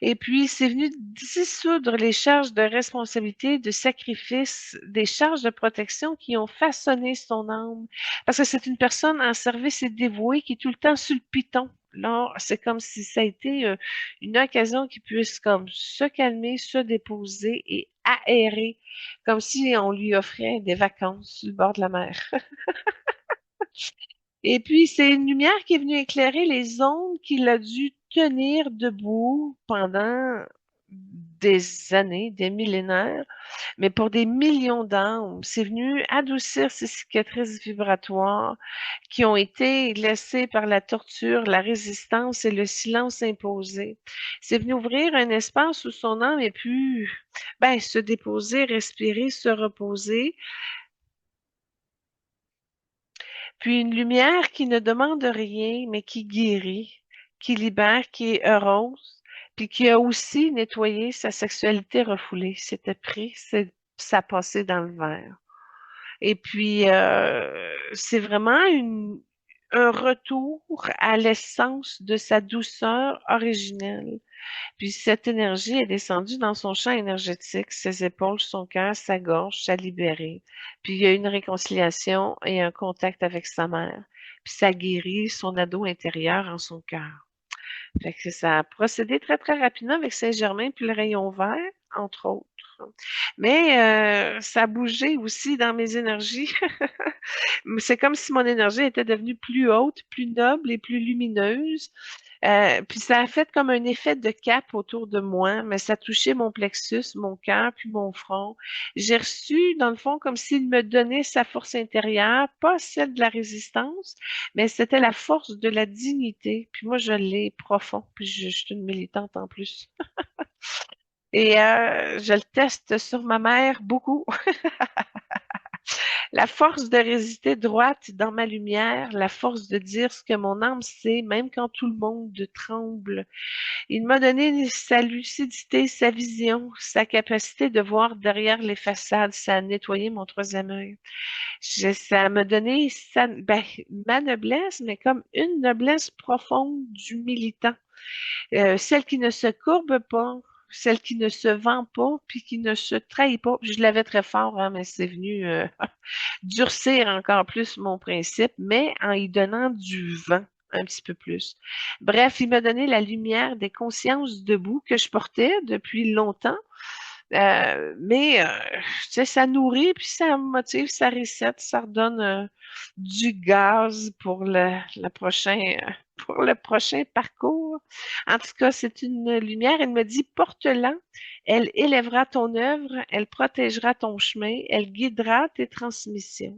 A: Et puis, c'est venu dissoudre les charges de responsabilité, de sacrifice, des charges de protection qui ont façonné son âme. Parce que c'est une personne en service et dévouée qui est tout le temps sur le piton. Là, c'est comme si ça a été une occasion qu'il puisse comme se calmer, se déposer et aérer, comme si on lui offrait des vacances sur le bord de la mer. Et puis, c'est une lumière qui est venue éclairer les ondes qu'il a dû tenir debout pendant des années, des millénaires, mais pour des millions d'âmes. C'est venu adoucir ces cicatrices vibratoires qui ont été laissées par la torture, la résistance et le silence imposé. C'est venu ouvrir un espace où son âme ait pu se déposer, respirer, se reposer. Puis une lumière qui ne demande rien, mais qui guérit, qui libère, qui est heureuse, puis qui a aussi nettoyé sa sexualité refoulée. C'était pris, ça passait dans le verre. Et puis, c'est vraiment un retour à l'essence de sa douceur originelle. Puis cette énergie est descendue dans son champ énergétique, ses épaules, son cœur, sa gorge, ça a libéré. Puis il y a eu une réconciliation et un contact avec sa mère. Puis ça guérit son ado intérieur en son cœur. Fait que ça a procédé très, très rapidement avec Saint-Germain puis le rayon vert, entre autres. Mais ça a bougé aussi dans mes énergies. C'est comme si mon énergie était devenue plus haute, plus noble et plus lumineuse. Puis ça a fait comme un effet de cape autour de moi, mais ça touchait mon plexus, mon cœur, puis mon front. J'ai reçu, dans le fond, comme s'il me donnait sa force intérieure, pas celle de la résistance, mais c'était la force de la dignité. Puis moi, je l'ai profond, puis je suis une militante en plus. Et je le teste sur ma mère beaucoup. La force de résister droite dans ma lumière, la force de dire ce que mon âme sait, même quand tout le monde tremble. Il m'a donné sa lucidité, sa vision, sa capacité de voir derrière les façades. Ça a nettoyé mon troisième œil. Ça m'a donné ma noblesse, mais comme une noblesse profonde du militant. Celle qui ne se courbe pas, celle qui ne se vend pas, puis qui ne se trahit pas. Je l'avais très fort, hein, mais c'est venu durcir encore plus mon principe, mais en y donnant du vent un petit peu plus. Bref, il m'a donné la lumière des consciences debout que je portais depuis longtemps. Mais tu sais, ça nourrit, puis ça motive, ça reset, ça redonne du gaz pour le prochain, pour le prochain parcours. En tout cas, c'est une lumière. Elle me dit, porte-la. Elle élèvera ton œuvre, elle protégera ton chemin, elle guidera tes transmissions.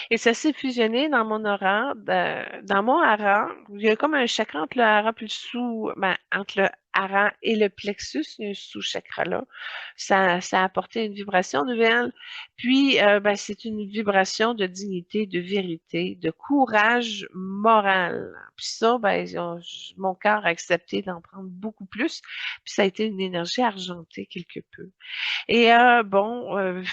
A: Et ça s'est fusionné dans mon aura, dans mon hara. Il y a comme un chakra entre le hara puis le sous, ben, entre le hara et le plexus, il y a un sous-chakra là. Ça a apporté une vibration nouvelle. Puis, ben, c'est une vibration de dignité, de vérité, de courage moral. Puis ça, ben, mon cœur a accepté d'en prendre beaucoup plus. Puis ça a été une énergie argentée quelque peu. Et bon,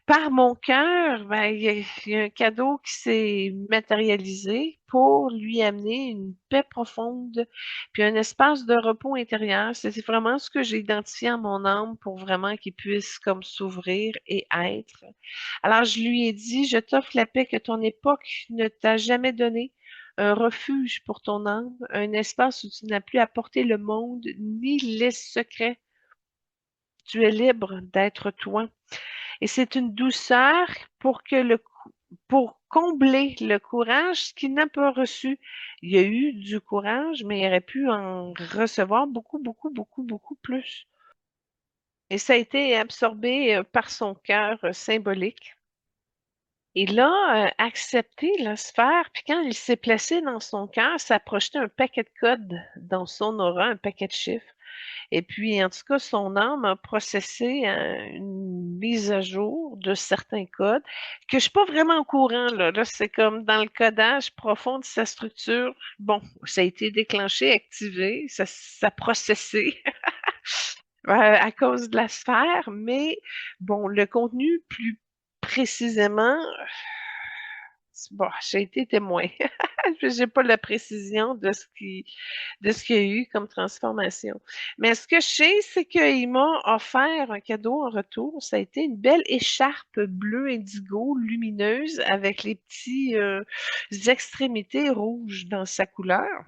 A: par mon cœur, ben, il y a un cadeau qui s'est matérialisé pour lui amener une paix profonde, puis un espace de repos intérieur. C'est vraiment ce que j'ai identifié en mon âme pour vraiment qu'il puisse comme s'ouvrir et être. Alors je lui ai dit, je t'offre la paix que ton époque ne t'a jamais donnée. Un refuge pour ton âme, un espace où tu n'as plus à porter le monde ni les secrets. Tu es libre d'être toi. Et c'est une douceur pour combler le courage qu'il n'a pas reçu. Il y a eu du courage, mais il aurait pu en recevoir beaucoup, beaucoup, beaucoup, beaucoup plus. Et ça a été absorbé par son cœur symbolique. Et là, accepter la sphère, puis quand il s'est placé dans son cœur, ça a projeté un paquet de codes dans son aura, un paquet de chiffres. Et puis, en tout cas, son âme a processé une mise à jour de certains codes que je suis pas vraiment au courant, là. Là, c'est comme dans le codage profond de sa structure. Bon, ça a été déclenché, activé, ça a processé à cause de la sphère, mais bon, le contenu plus précisément, bon, j'ai été témoin. J'ai pas la précision de ce qu'il y a eu comme transformation. Mais ce que je sais, c'est qu'il m'a offert un cadeau en retour. Ça a été une belle écharpe bleue indigo lumineuse avec les petits extrémités rouges dans sa couleur.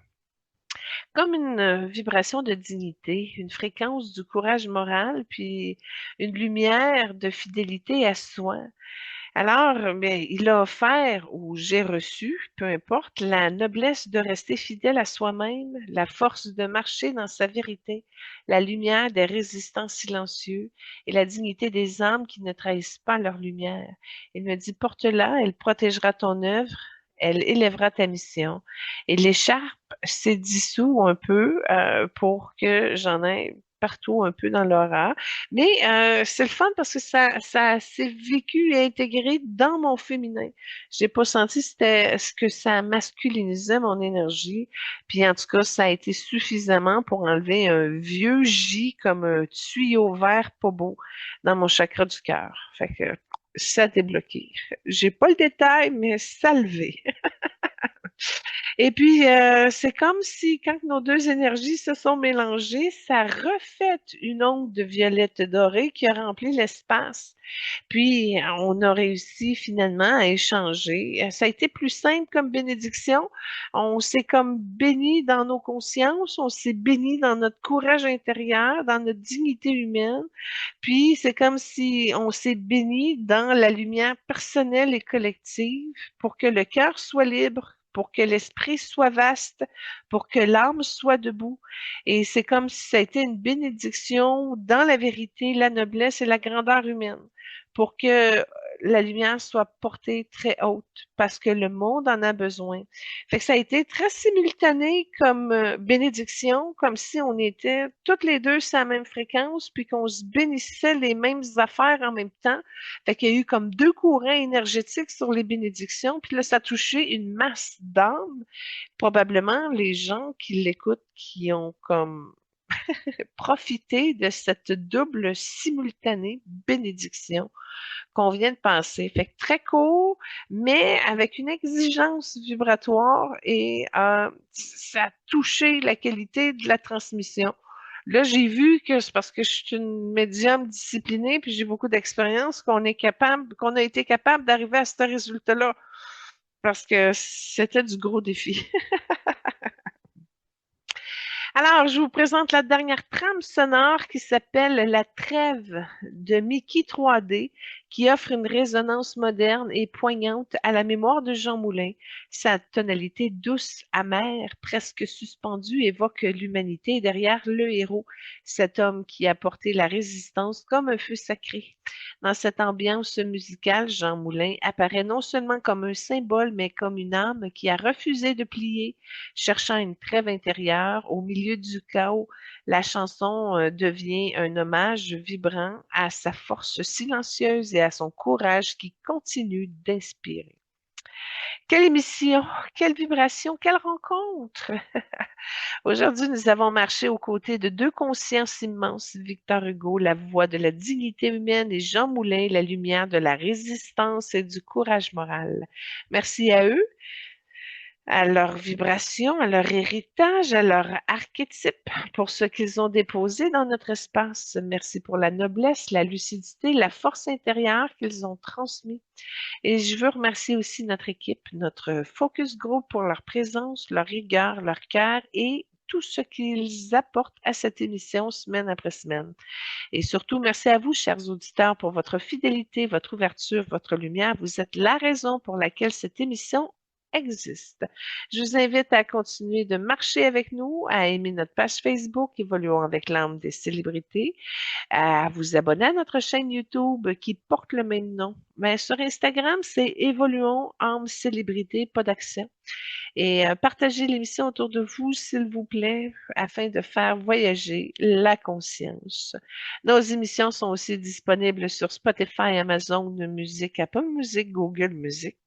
A: Comme une vibration de dignité, une fréquence du courage moral, puis une lumière de fidélité à soi. Alors, mais il a offert ou j'ai reçu, peu importe, la noblesse de rester fidèle à soi-même, la force de marcher dans sa vérité, la lumière des résistants silencieux et la dignité des âmes qui ne trahissent pas leur lumière. Il me dit, porte-la, elle protégera ton œuvre, elle élèvera ta mission. Et l'écharpe s'est dissous un peu pour que j'en ai partout un peu dans l'aura. Mais c'est le fun parce que ça s'est vécu et intégré dans mon féminin. J'ai pas senti c'était ce que ça masculinisait mon énergie. Puis en tout cas, ça a été suffisamment pour enlever un vieux J comme un tuyau vert pas beau dans mon chakra du cœur. Fait que ça a débloqué. J'ai pas le détail, mais ça a levé. Et puis, c'est comme si quand nos deux énergies se sont mélangées, ça refait une onde de violette dorée qui a rempli l'espace. Puis, on a réussi finalement à échanger. Ça a été plus simple comme bénédiction. On s'est comme béni dans nos consciences, on s'est béni dans notre courage intérieur, dans notre dignité humaine. Puis, c'est comme si on s'est béni dans la lumière personnelle et collective pour que le cœur soit libre, pour que l'esprit soit vaste, pour que l'âme soit debout. Et c'est comme si ça a été une bénédiction dans la vérité, la noblesse et la grandeur humaine, pour que la lumière soit portée très haute parce que le monde en a besoin. Fait que ça a été très simultané comme bénédiction, comme si on était toutes les deux sur la même fréquence, puis qu'on se bénissait les mêmes affaires en même temps. Fait qu'il y a eu comme deux courants énergétiques sur les bénédictions, puis là, ça a touché une masse d'âmes. Probablement les gens qui l'écoutent, qui ont comme profité de cette double simultanée bénédiction qu'on vient de passer. Fait que très court, mais avec une exigence vibratoire et ça a touché la qualité de la transmission. Là, j'ai vu que c'est parce que je suis une médium disciplinée puis j'ai beaucoup d'expérience qu'on a été capable d'arriver à ce résultat-là parce que c'était du gros défi. Alors, je vous présente la dernière trame sonore qui s'appelle La Trêve de Mickey 3D, qui offre une résonance moderne et poignante à la mémoire de Jean Moulin. Sa tonalité douce, amère, presque suspendue évoque l'humanité derrière le héros, cet homme qui a porté la résistance comme un feu sacré. Dans cette ambiance musicale, Jean Moulin apparaît non seulement comme un symbole, mais comme une âme qui a refusé de plier, cherchant une trêve intérieure au milieu du chaos. La chanson devient un hommage vibrant à sa force silencieuse et à son courage qui continue d'inspirer. Quelle émission, quelle vibration, quelle rencontre! Aujourd'hui, nous avons marché aux côtés de deux consciences immenses, Victor Hugo, la voix de la dignité humaine, et Jean Moulin, la lumière de la résistance et du courage moral. Merci à eux, à leur vibration, à leur héritage, à leur archétype, pour ce qu'ils ont déposé dans notre espace. Merci pour la noblesse, la lucidité, la force intérieure qu'ils ont transmis. Et je veux remercier aussi notre équipe, notre focus group pour leur présence, leur rigueur, leur cœur et tout ce qu'ils apportent à cette émission semaine après semaine. Et surtout, merci à vous, chers auditeurs, pour votre fidélité, votre ouverture, votre lumière. Vous êtes la raison pour laquelle cette émission existe. Je vous invite à continuer de marcher avec nous, à aimer notre page Facebook Évoluons avec l'âme des célébrités, à vous abonner à notre chaîne YouTube qui porte le même nom. Mais sur Instagram, c'est Évoluons âme célébrité, pas d'accent. Et partagez l'émission autour de vous, s'il vous plaît, afin de faire voyager la conscience. Nos émissions sont aussi disponibles sur Spotify, Amazon Music, Apple Music, Google Music.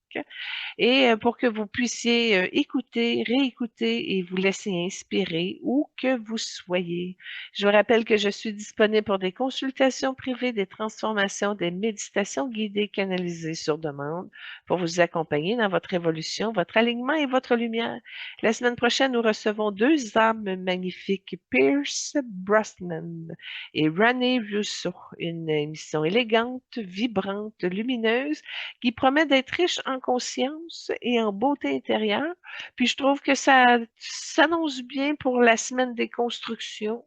A: Et pour que vous puissiez écouter, réécouter et vous laisser inspirer où que vous soyez. Je vous rappelle que je suis disponible pour des consultations privées, des transformations, des méditations guidées canalisées sur demande pour vous accompagner dans votre évolution, votre alignement et votre lumière. La semaine prochaine, nous recevons deux âmes magnifiques, Pierce Brosnan et René Russo, une émission élégante, vibrante, lumineuse qui promet d'être riche en conscience et en beauté intérieure. Puis je trouve que ça s'annonce bien pour la semaine des constructions.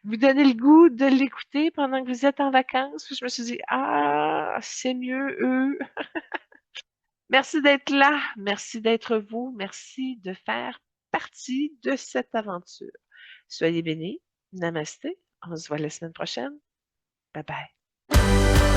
A: Vous donnez le goût de l'écouter pendant que vous êtes en vacances. Je me suis dit, ah, c'est mieux eux. Merci d'être là. Merci d'être vous. Merci de faire partie de cette aventure. Soyez bénis. Namasté. On se voit la semaine prochaine. Bye bye.